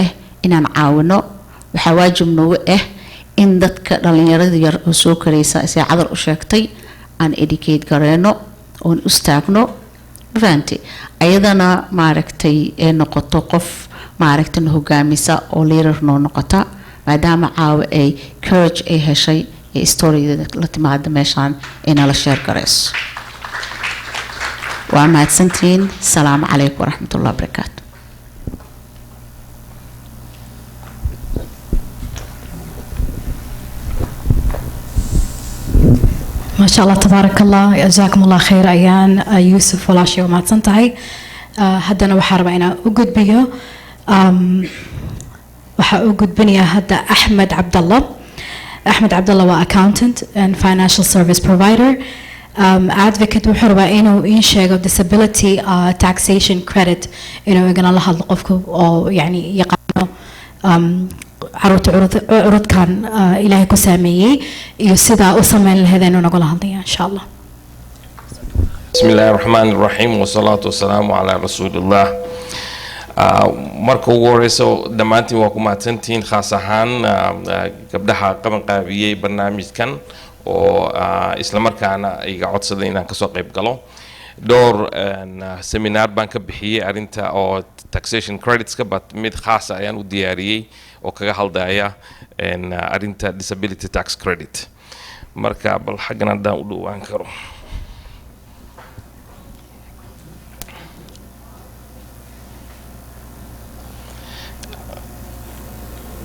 inaan caawino waxaa waajib nagu in dadka dhalinyarada yar oo soo karaysa si cadar u sheegtay aan educate gareeno oon u istaagno fahanti ayadana maaragtay ee noqoto qof maaragtay hogaamisa oo leader noo noqota maadaama caawa ay courage ay heshay ee storyada la timaada meeshaan ina la share garayso waa mahadsantiin salaamu calaykum waraxmatullahi wabarakaatu ما شاء الله تبارك الله جزاكم الله خير أيان يوسف ولا شيء وما تنتهي هدنا وحاربة أنا أوجد بيا وحأوجد بني هدا أحمد عبد الله أحمد عبد الله هو accountant and financial service provider advocate وحربة إنه إنشاء disability taxation credit إنه يقول الله هالقفكو أو يعني يقانو عروض كان إلهي كسامي يسدا أصمن لهذا إنه نقول هذا إن شاء الله. بسم الله الرحمن الرحيم والصلاة والسلام على رسول الله. marka ugu horeyso dhammaantiin waa ku mahadsantihiin khaas ahaan gabdhaha qaban qaabiyey barnaamijkan oo isla markaana iga codsaday inaan kasoo qayb galo dhowr seminar baan ka bixiyey arrinta oo taxation creditska but mid khaas ayaan u diyaariyey oo kaga haldaya arrinta disability tax credit marka bal xaggan haddaan u dhowaan karo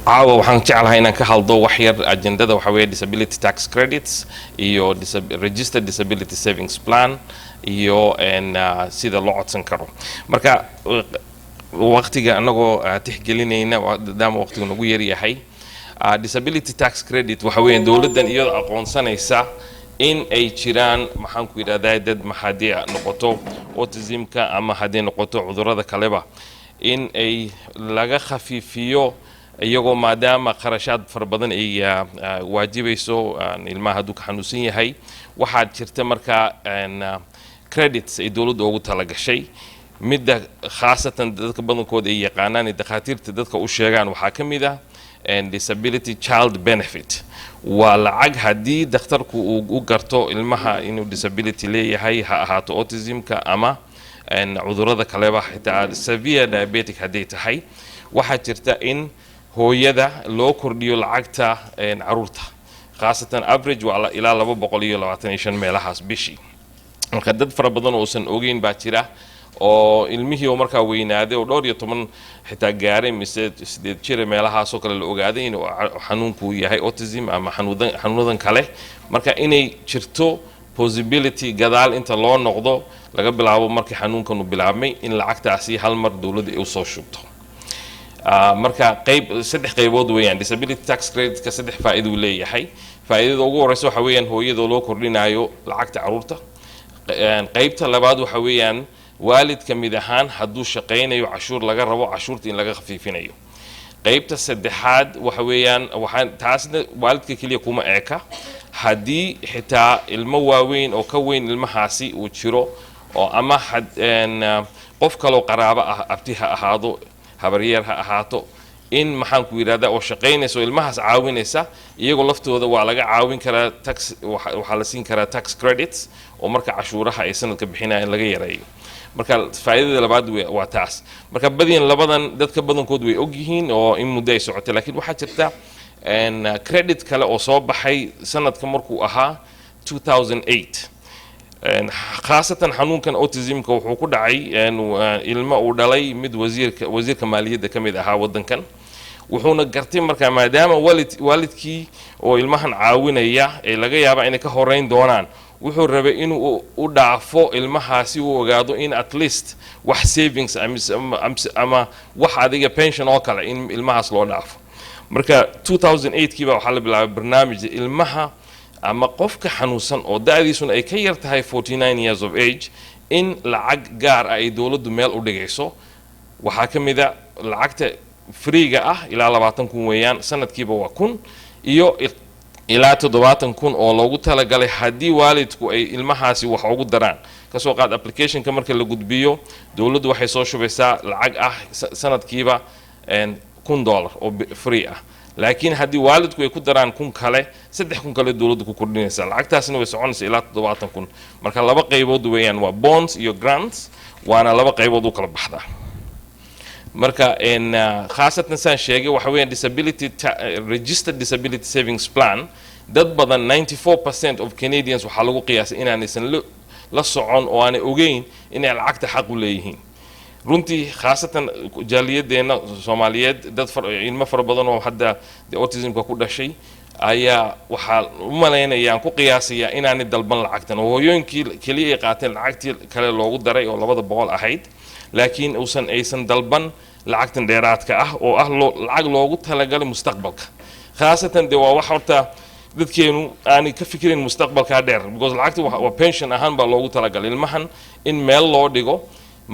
caawa waxaan jeclahay inaan ka haldo wax yar agendada waxa weeye disability tax credits iyo registered disability savings plan iyo sida loo codsan karo marka waqtiga anagoo tixgelinayna maadaama waqtigu nagu yar yahay disability tax credit waxa weeye dowladdan iyadoo aqoonsanaysa in ay jiraan maxaan ku yidhahdaa dad haddii noqoto autismka ama haddii noqoto cudurrada kaleba in ay laga khafiifiyo iyagoo maadaama qarashaad fara badan ay waajibayso ilmaha hadduu ka xanuunsan yahay waxaa jirta markaa credits ay dowladda ugu talagashay midda khaasatan dadka badankooda ay yaqaanaan ee dhakhaatiirta dadka u sheegaan waxaa ka mid ah disability child benefit waa lacag haddii dhakhtarku uu u garto ilmaha inuu disability leeyahay ha ahaato autismka ama cudurrada kaleba xitaa severe diabetic hadday tahay waxaa jirta in hooyada loo kordhiyo lacagta caruurta khaasatan average waa ilaa 225 meelahaas bishii marka dad fara badan oo san ogeyn baa jira oo ilmihii oo markaa weynaaday oo dhowr iyo toban xitaa gaaray mise 8 jir meelahaas oo kale la ogaaday inuu xanuunku yahay autism ama xanuunadan kale marka inay jirto possibility gadaal inta loo noqdo laga bilaabo markii xanuunkan uu bilaabmay in lacagtaasi hal mar dawladda ay u soo shubto marka saddex qaybood weeyaan disability tax credit ka saddex faa'iido uu leeyahay faa'iidada ugu horeysa waxa weeyaan hooyada loo kordhinayo lacagta caruurta qaybta labaad waxa weeyaan waalidka mid ahaan hadduu shaqaynayo cashuur laga rabo cashuurta in laga khafiifinayo qaybta saddexaad waxa weeyaan taasna waalidka kaliya kuma eeka haddii xitaa ilmo waaweyn oo ka weyn ilmahaasi uu jiro oo ama qof kaloo qaraabo ah abti ha ahaado habaryeer ha ahaato in maxaan ku yiraahdaa oo shaqaynayso ilmahaas caawinaysa iyagoo laftooda waa laga caawin karaa tax waxaa la siin karaa tax credits oo marka cashuuraha ay sanadka bixinayaan laga yareeyo marka faa'iidada labaad waa taas marka badiyan labadan dadka badankood way og yihiin oo in muddo ay socotay laakiin waxaa jirta credit kale oo soo baxay sanadka markuu ahaa 2008 khaasatan xanuunkan autismka wuxuu ku dhacay ilmo uu dhalay mid wasiirka maaliyadda ka mid ahaa waddankan wuxuuna gartay markaa maadaama waalidkii oo ilmahan caawinaya ee laga yaaba inay ka horeyn doonaan wuxuu rabay inuu u dhaafo ilmahaasi uu ogaado in at least wax savings ama wax adiga pension oo kale in ilmahaas loo dhaafo marka 2008 baa waxaa la bilaabay barnaamij ilmaha ama qofka xanuunsan oo da'diisuna ay ka yar tahay 49 years of age in lacag gaar ah ay dawladdu meel u dhigayso waxaa ka mid a lacagta freega ah ilaa 20,000 weeyaan sanadkiiba waa 1,000 iyo ilaa 70,000 oo loogu talagalay haddii waalidku ay ilmahaasi wax ugu daraan kasoo qaad applicationka marka la gudbiyo dawladdu waxay soo shubaysaa lacag ah sanadkiiba $1,000 oo free ah laakiin haddii waalidku ay ku daraan 1,000 kale 3,000 kale dawladdu ku kordhinaysaa lacagtaasina way soconaysaa ilaa 70,000 marka laba qaybood weeyaan waa bonds iyo grants waana laba qaybood u kala baxdaa marka khaasatan saan sheegay waxa weeyaan registered disability savings plan dad badan 94% of Canadians waxaa lagu qiyaasay inaanaysan la socon oo aanay ogeyn inay lacagta xaq u leeyihiin runtii khaasatan jaaliyadeena Soomaaliyeed dad ilmo fara badan oo hadda autismka ku dhashay ayaa waxaa u maleynayaan ku qiyaasaya inaanay dalban lacagtan oo hooyooyinkii kaliya ay qaateen lacagtii kale loogu daray oo 200 ahayd laakiin aysan dalban lacagtan dheeraadka ah oo ah lacag loogu talagalay mustaqbalka khaasatan de waa wax horta dadkeenu aanay ka fikirin mustaqbalka dheer because lacagta waa pension ahaan baa loogu talagalay ilmahan in meel loo dhigo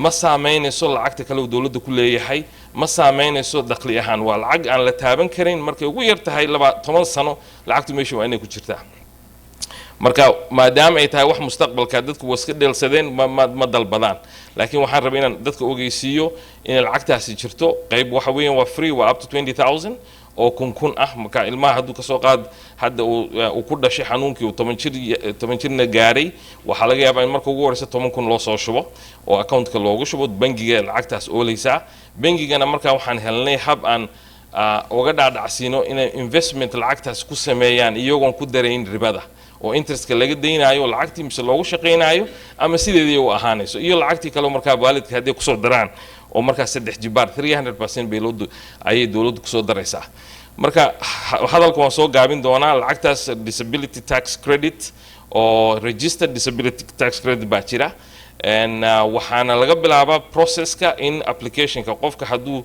ma saameynayso lacagta kale dawladda ku leeyahay ma saameynayso dakhli ahaan waa lacag aan la taaban karin markay ugu yar tahay 10 sano lacagtu meesha waa inay ku jirtaa marka maadaama ay tahay wax mustaqbalka dadku waska dheelsadeen ma dalbadaan laakiin waxaan rabaa inaan dadka ogeysiiyo in lacagtaasi jirto qayb waxa weeyaan waa free waa up to 20,000 oo kun ah marka ilmaha hadduu ka soo qaad hadda uu ku dhashay xanuunkii uu 10 jirna gaaray waxaa laga yaabaa in marka ugu horeysa 10,000 loo soo shubo oo accountka loogu shubo bangiga lacagtaas oolaysaa bangigana marka waxaan helnay hab aan uga dhaadhacsiino inay investment lacagtaas ku sameeyaan iyagoon ku darayn ribada oo interestka laga deynayo lacagtii mise loogu shaqeynayo ama sideedii u ahaanayso iyo lacagtii kale marka waalidka hadii ku soo daraan oo marka 3 jibaar 300% beeloodu ayay dawladdu ku soo daraysaa marka hadalku waan soo gaabin doonaa lacagtaas disability tax credit oo registered disability tax credit baa jira waxaana laga bilaabaa processka in applicationka qofka hadduu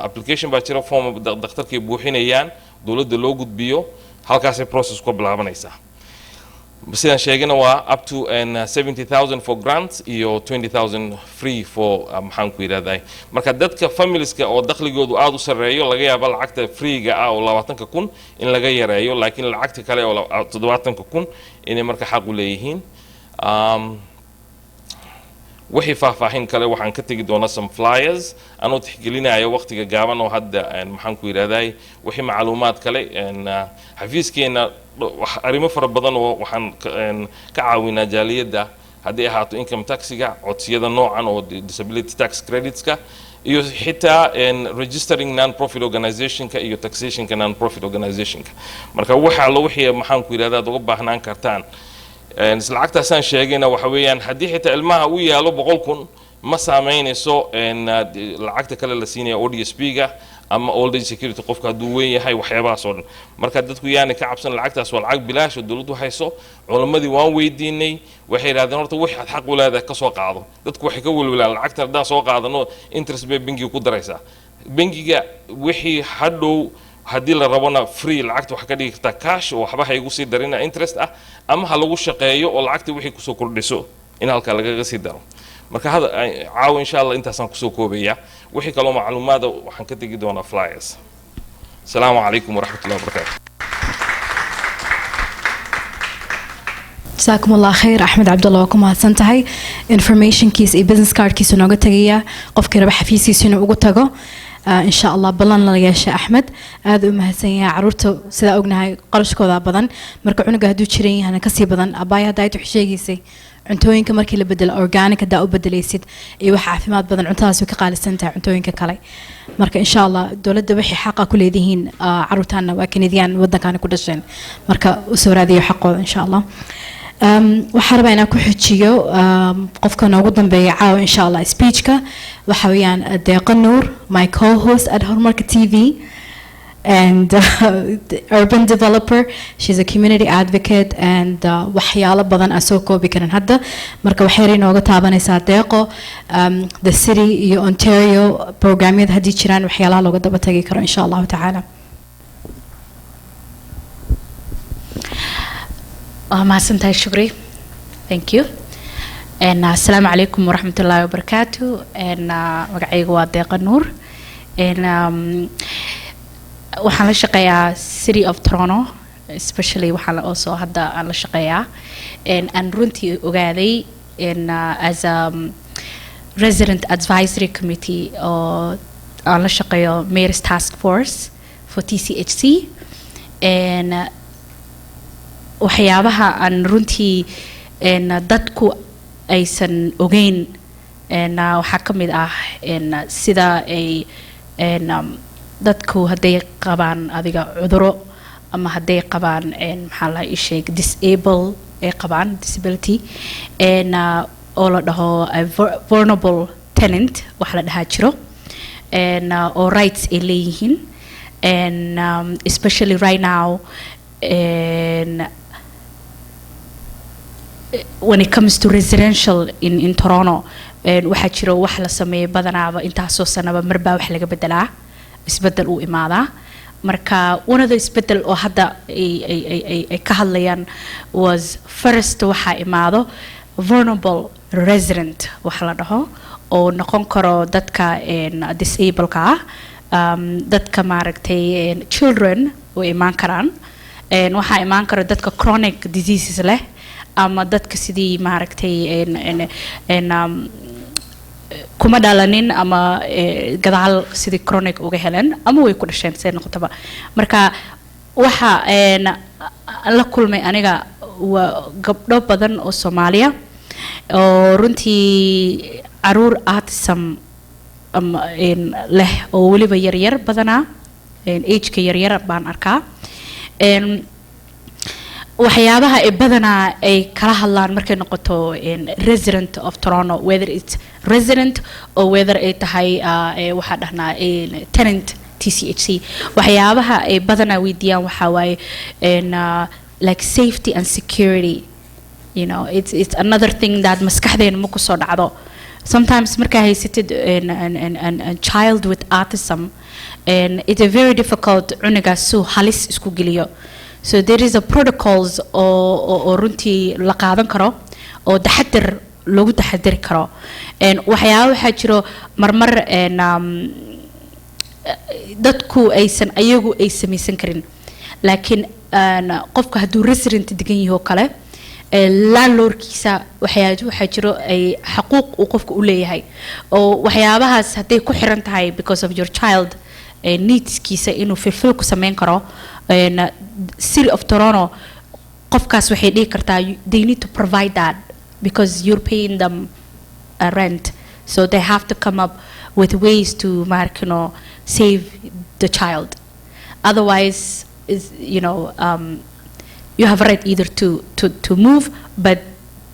application baa jira form dhakhtarkay buuxinayaan dawladda loo gudbiyo halkaasay process ku bilaabanaysaa sidaan sheegana waa up to 70,000 for grants iyo 20,000 free for maxaan ku yiraahdaa marka dadka familieska oo dakhligoodu aad u sareeyo laga yaabo lacagta freega ah oo 20,000 in laga yareeyo laakiin lacagta kale oo 70,000 inay marka xaq u leeyihiin wixii faahfaahin kale waxaan ka tagi doonaa some flyers anoo tixgelinayo waqtiga gaaban oo hadda maxaan ku yiraahdaa wixii macluumaad kale xafiiskeena arrimo fara badan oo waxaan ka caawinaa jaaliyadda haddii ahaato income taxiga codsiyada noocan oo disability tax creditska iyo xitaa registering non-profit organizationka iyo taxationka non-profit organizationka marka waxa loo wixii maxaan ku yiraahdaa uga baahnaan kartaan lacagtaasaan sheegayna waxa weeyaan haddii xitaa ilmaha uu yaalo 100,000 ma saameynayso lacagta kale la siinaya ODSP-ga ama old age security qofka hadduu weyn yahay waxyaabahaas oo dhan marka dadku yaani ka cabsan lacagtaas waa lacag bilaash oo dawladdu hayso culamadii waan weydiinay waxay yiraahdeen horta wixii xaq u leedahay ka soo qaado dadku waxay ka welwelaan lacagta haddaan soo qaadano interest bay bangiga ku daraysaa bangiga wixii hadhow haddii la rabona free lacagta wax ka dhigi kartaa cash oo waxba haygu sii darina interest ah ama ha lagu shaqeeyo oo lacagta wixii ku soo kordhiso in halka lagaga sii daro marka hada caaw insha Allah intaasaan ku soo koobaya wixii kale macluumaad waxaan ka tagi doonaa flyers assalaamu calaykum waraxmatullaahi wabarakaatuh جزاكم الله خير أحمد عبد الله وكم هالسنتهاي information كيس business card كيس ونوجا تجيا قف كربح حفيسي سنو وجو تجو إن شاء الله بلان ليا شيء أحمد هذا مهسيا عرورته سدا أجنها قرش كذا بدن مركعونه جهدو تشرين هنا كسي بدن أبايا دايت وحشي جيسي عنتوين كمركي اللي بدل أورجانيك دا بدل يسيد يوح عفيمات بدن عنتاس وكقال السنتها عنتوين ككلي مركا إن شاء الله دولة دبحي حقا كل ذهين عروتنا وكنديان ودا كانوا كل شيء مركا وسورة ذي حقه إن شاء الله waxaan rabaa inaan ku xujiyo qofka noogu dambeeya caawa insha allah speechka waxa weeyaan Deeqa Nuur, my co-host at Horumarka TV and urban developer. She's a community advocate and waxyaalo badan aan soo koobi karin hadda marka waxay inooga taabanaysaa Deeqo the city iyo Ontario programyada haddii jiraan waxyaalaha looga daba tagi karo insha allahu tacaala. mahadsantahay Shukri. Thank you. And assalamu alaikum wa rahmatullahi wa barakatuh. And magacaygu waa Deeqa Nuur. And waxaan la shaqeeyaa City of Toronto, especially waxaan also hadda aan la shaqeeyaa and runtii ogaaday as a resident advisory committee oo aan la shaqeeyo Mayor's Task Force for TCHC and waxyaabaha aan runtii dadku aysan ogeyn waxaa ka mid ah sida ay dadku hadday qabaan adiga cuduro ama hadday qabaan maxaa la sheeg disable ay qabaan disability oo la dhaho vulnerable tenant wax la dhahaa jiro oo rights ay leeyihiin especially right now when it comes to residential in Toronto waxaa jiro wax la sameeyo badanaaba intaasoo sanaba marbaa wax laga bedelaa isbedel uu imaadaa marka one of the isbedel oo hadda ay ka hadlayaan was first waxaa imaado vulnerable resident wax la dhaho oo noqon karo dadka disableka dadka maaragtay children oo imaan karaan waxaa imaan karo dadka chronic diseases leh ama dadka sidii maaragtay kuma dhalanin ama gadaal sidii chronic uga heleen ama way ku dhasheen say noqotaba marka waxa la kulmay aniga waa gabdho badan oo Soomaaliya oo runtii caruur autism leh oo waliba yaryar badanaa age-ka yaryar baan arkaa waxyaabaha ay badanaa ay kala hadlaan markay noqoto resident of Toronto, whether it's resident or whether ay tahay waxa dhahnaa tenant TCHC waxyaabaha ay badanaa weydiiyaan waxa waaye like safety and security, you know, it's another thing that maskaxdeena ma ku soo dhacdo sometimes marka haysatid a child with autism and it's a very difficult cunugaas soo halis isku geliyo. So there is a protocols oo runtii la qaadan karo oo taxadir loogu taxadiri karo waxyaabo waxaa jiro marmar dadku aysan ayagu ay samaysan karin laakiin qofka hadduu resident degan yahay oo kale landlordkiisa waxaa jiro ay xaquuq uu qofka u leeyahay oo waxyaabahaas hadday ku xiran tahay because of your child needskiisa inuu fulfill ku sameyn karo City of Toronto qofkaas waxay dhihi kartaa they need to provide that because you're paying them a rent so they have to come up with ways to save the child otherwise is you have a right either to move but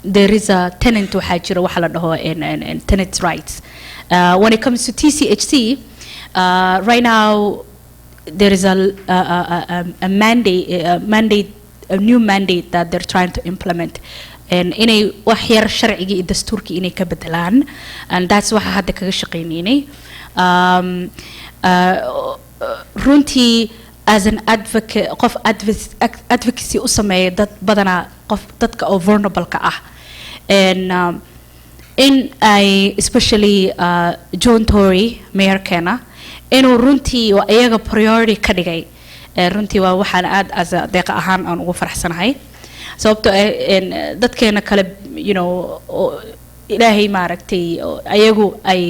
there is a tenant waxaa jira waxa la dhaho tenant's rights when it comes to TCHC right now there is a mandate, a new mandate that they're trying to implement. And inay wax yar sharciga iyo dastuurka inay ka bedelaan and that's waxa hadda kaga shaqeynayay runtii as an advocate qof advocacy u sameeya dad badanaa dadka oo vulnerable ka ah and in ay especially John Tory mayorkeena inuu runtii waa iyaga priority ka dhigay runtii waa waxaan aad as deeqa ahaan aan ugu faraxsanahay sababtoo dadkeena kale ilaahay maaragtay ayagu ay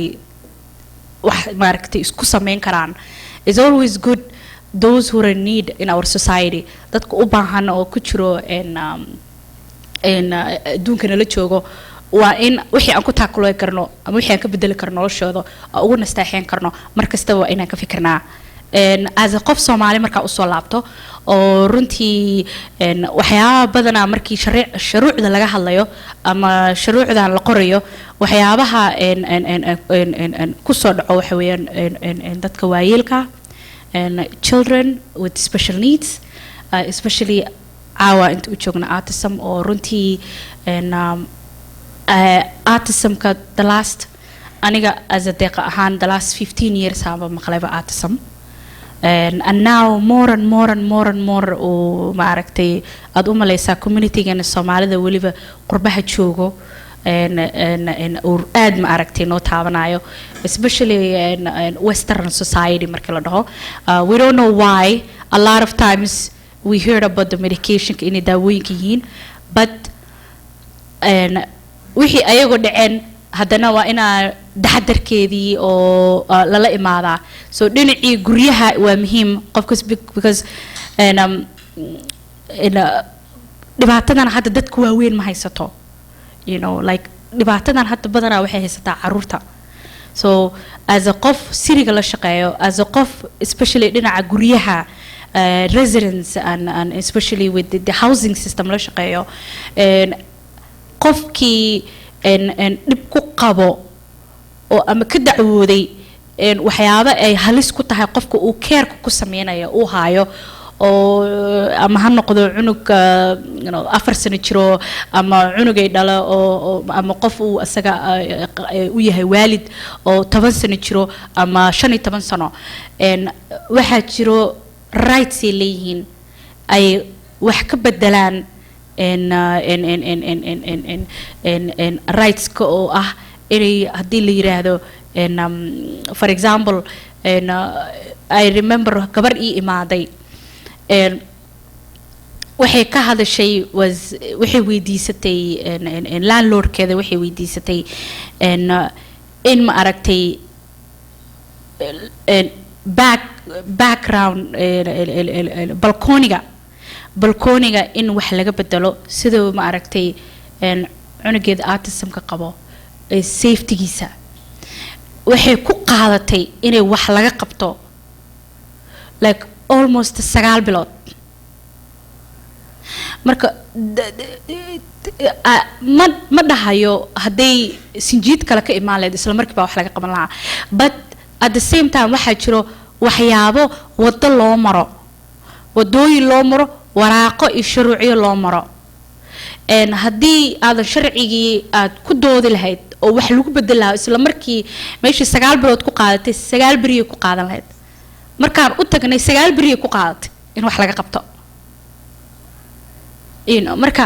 wax maaragtay isku sameyn karaan is always good those who are in need in our society dadka u baahan oo ku jiro adduunkana la joogo waa in wixii aan ku taakuloy karno ama wixii aan ka bedeli karno noloshooda oo ugu nasteexeen karno mar kasta waa inaan ka fikirnaa as a qof Soomaali marka u soo laabto oo runtii waxyaabo badan markii shuruucda laga hadlayo ama shuruucdan la qorayo waxyaabaha ku soo dhaco waxa weeyaan dadka waayeelka children with special needs especially caawa inta u joogna autism oo runtii autismka the last aniga as a deeqa ahaan the last 15 years haba maqlayba autism and now more oo maaragtay aad u malaysaa community-gana Soomaalida waliba qurbaha joogo oo aad maaragtay noo taabanayo especially in western society marka la dhaho we don't know why a lot of times we heard about the medication in daawooyinka yihiin but wixii ayagoo dhaceen haddana waa inaa taxadarkeedii oo lala imaadaa so dhinacii guryaha waa muhiim qofkas because dhibaatadan hadda dadku waaweyn ma haysato you know like dhibaatadan hadda badanaa waxay haysataa caruurta so as a qof siriga la shaqeeyo as a qof especially dhinaca guryaha residents and especially with the housing system la shaqeeyo qofkii dhib ku qabo oo ama ka dacwooday waxyaabo ay halis ku tahay qofka uu care ku sameeynaya uu haayo oo ama ha noqdo cunug 4 sano jiro ama cunug ay dhalo oo ama qof uu asaga u yahay waalid oo 10 sano jiro ama 15 sano waxa jiro rights ay leeyihiin ay wax ka bedelaan rights ka oo ah inay haddii la yiraahdo for example I remember gabar ii imaaday waxay ka hadashay waxay weydiisatay landlordkeeda waxay weydiisatay in ma aragtay background balkooniga in wax laga bedelo sidoo ma aragtay cunugeeda autismka qabo safety-giisa waxay ku qaadatay inay wax laga qabto like almost 9 bilood marka ma dhahayo hadday sinjiid kale ka imaan lahayd isla markiiba wax laga qaban lahaa but at the same time waxaa jiro waxyaabo wado loo maro wadooyin loo maro waraaqo iyo shuruuciyo loo maro haddii aadan sharcigii aad ku doodi lahayd oo wax lagu bedel lahaa isla markii meeshii 9 bilood ku qaadatay 9 beri ku qaadan lahayd markaan u tagnay 9 beri ku qaadatay in wax laga qabto marka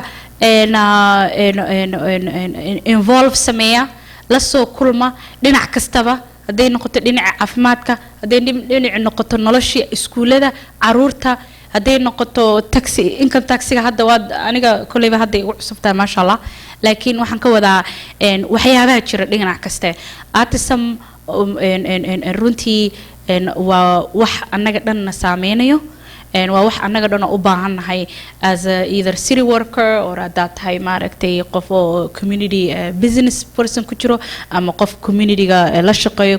involve sameeya la soo kulma dhinac kastaba hadday noqoto dhinaca caafimaadka hadday dhinac noqoto nolosha iskuulada caruurta hadday noqoto taxi income taxiga hadda waa aniga kuleyba hadda ugu cusubtaa ma sha Allah laakiin waxaan ka wadaa waxyaabaha jira dhinac kaste autism runtii waa wax annaga dhan na saameynayo waa wax annaga dhan u baahannahay as either city worker or that tahay maaragtay qof oo community business person ku jiro ama qof community-ga la shaqeeyo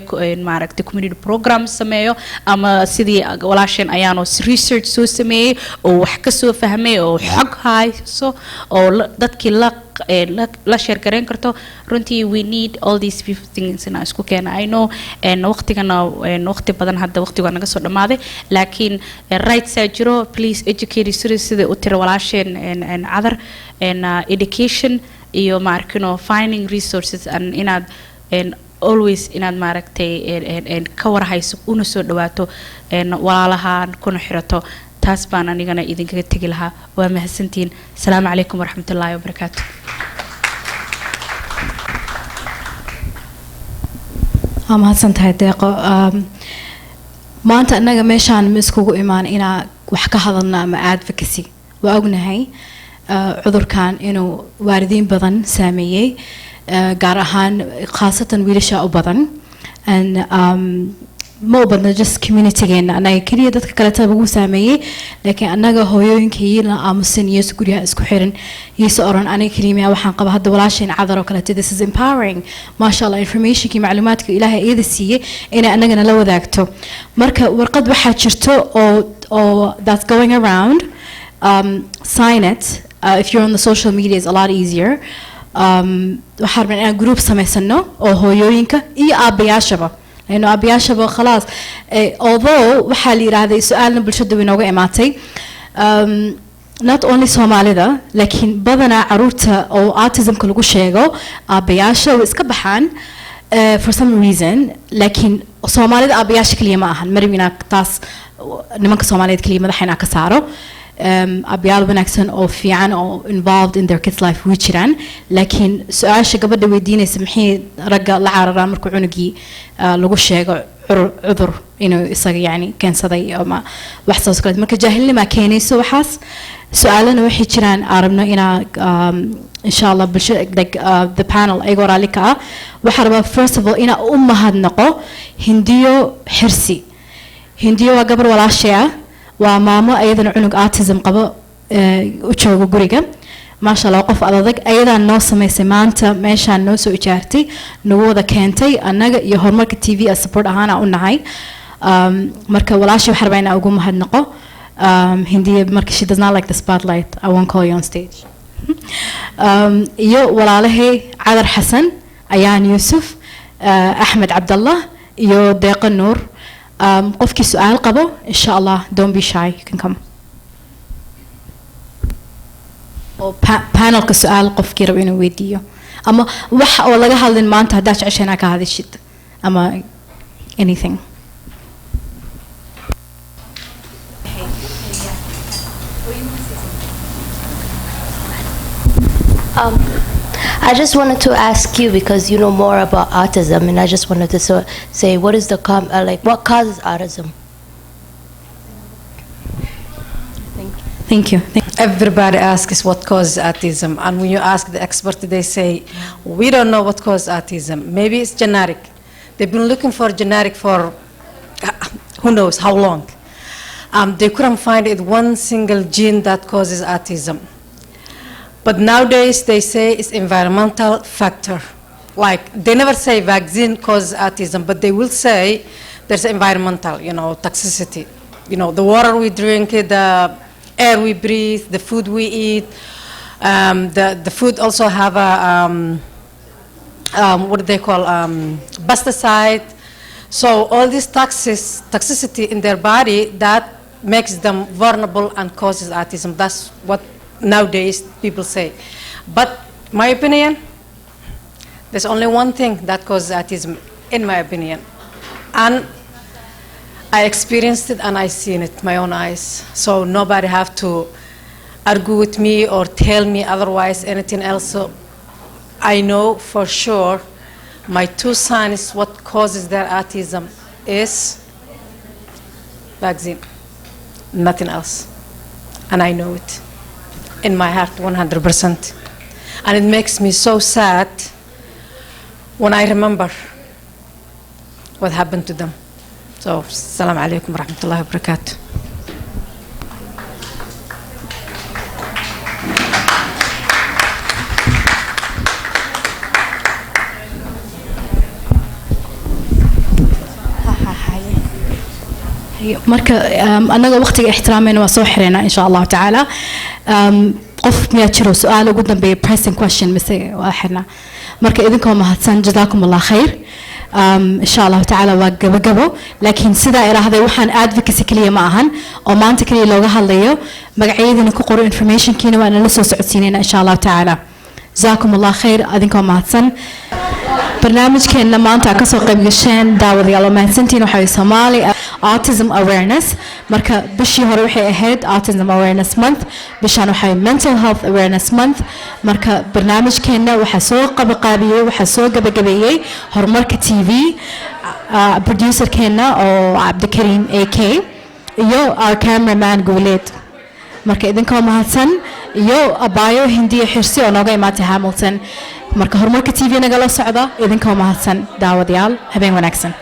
maaragtay community program sameeyo ama sidii walaasheen ayaanoo research soo sameeyay oo wax ka soo fahmay oo xog hayso oo dadkii la share gareyn karto runtii we need all these things in isku keena I know waqtigana waqti badan hadda waqtiga naga soo dhamaaday laakiin rights jiro please educate sida u tira walaasheen other education iyo maarkino finding resources and inaad always inaad maaragtay ka warhayso una soo dhawaato walaalahan kuna xirato taas baan anigana idinkaga tagi lahaa waa mahadsantiin assalaamu calaykum waraxmatullaahi wabarakaatu mahadsantahay deeqo maanta annaga meeshaan ma iskugu imaan inaa wax ka hadalno ama advocacy waa ognahay cudurkan inuu waalidiin badan saameeyey gaar ahaan khaasatan wiilasha u badan ما بدنا just community جينا أنا كلية دتك كلا تبغوا سامية لكن أنا هويين كيلا أمسن يسكريها إسكحرن يسأرن أنا كلمة وحن قبل هذا ولا شيء عذروا كلا this is empowering ما شاء الله information كي معلومات إلها إيه السيء أنا لو ذاكته مركب ورقد واحد شرته أو that's going around sign it if you're on the social media is a lot easier waxaan rabnaa inaan group samaysano oo hooyooyinka iyo aabayaashaba لأنه aabayaashaba khalaas although waxaa la yiraahday su'aalna bulshada way nooga imaatay not only Soomaalida laakiin badanaa caruurta oo autismka lagu sheego aabayaasha way iska baxaan for some reason laakiin Soomaalida aabayaasha kaliya ma ahan marina taas nimanka Soomaaliyeed kaliya madaxayna ka saaro أبيال بنكسن أو في عن أو involved in their kids' life ويشران لكن سؤال شقبل دويدين سمحي رجع لعار رامر كعنقي لغو شيء عذر إنه يصير يعني كان صدي أو ما وحصل كذا مركز جاهل ما كان يسوي حاس سؤالنا وحي شران عربنا إنا إن شاء الله بش like the panel أيقور عليك وحرب first of all إنا هاد نقو هنديو حرسي هنديو قبل ولا شيء وماما أيضا عنق autism قبل وشوفوا قريقة ما شاء الله وقف على ذلك أيضا نص ما سمانته ماشان نوسو إجارتي نووذا كانتي أنا يهور مركز تي في السبورت أهانا أونهاي مركز ولا شيء حربين أقوم هاد نقو هندية مركز she does not like the spotlight I won't call you on stage يو ولا له عذر حسن أيان يوسف أحمد عبد الله يو ديق النور قفكي سؤال قبل إن شاء الله don't be shy you can come أو panel كسؤال قفكي ربينا ويديو أما وح والله جهال ما أنت هداش عشانك هذا الشيء أما anything I just wanted to ask you because you know more about autism, and I just wanted to say what is the like what causes autism? Thank you. Everybody asks what causes autism, and when you ask the expert, they say we don't know what causes autism. Maybe it's genetic. They've been looking for genetic for who knows how long. They couldn't find it one single gene that causes autism. But nowadays they say it's environmental factor. Like they never say vaccine causes autism, but they will say there's environmental, toxicity. The water we drink, the air we breathe, the food we eat. The food also have a what do they call pesticide. So all this toxicity in their body that makes them vulnerable and causes autism. That's what nowadays people say. But my opinion, there's only one thing that causes autism, in my opinion. And I experienced it and I seen it my own eyes. So nobody have to argue with me or tell me otherwise anything else. So I know for sure my two sons what causes their autism is vaccine, nothing else. And I know it. In my heart 100%. And it makes me so sad when I remember what happened to them. So, Assalamu alaikum wa rahmatullahi wa barakatuh. marka anaga waqtiga ixtiraamayna waa soo xireena insha Allah taala qof miyaa jiro su'aal ugu dambeeya pressing question mise waa xirna marka idinkoo mahadsan jazaakum Allah khayr insha Allah taala waa gabagabo laakiin sida ilaahday waxaan advocacy kaliya ma ahan oo maanta kaliya looga hadlayo magacyadina ku qoro information kiina waa la soo socodsiinayna insha Allah taala jazaakum Allah khayr idinkoo mahadsan barnaamijkeena maanta ka soo qayb gasheen daawadayaal mahadsantiin waxa Soomaali autism awareness marka bishii hore waxay ahayd autism awareness month bishaan waxay mental health awareness month marka barnaamijkeena waxa soo qabqaabiyay waxa soo gabagabeeyay horumarka TV producer keena oo Abdikarim AK iyo our cameraman Guleed marka idinkoo mahadsan iyo abayo hindiya xirsi oo nooga imaatay Hamilton marka horumarka TV naga la socda idinkoo mahadsan daawadayaal habeen wanaagsan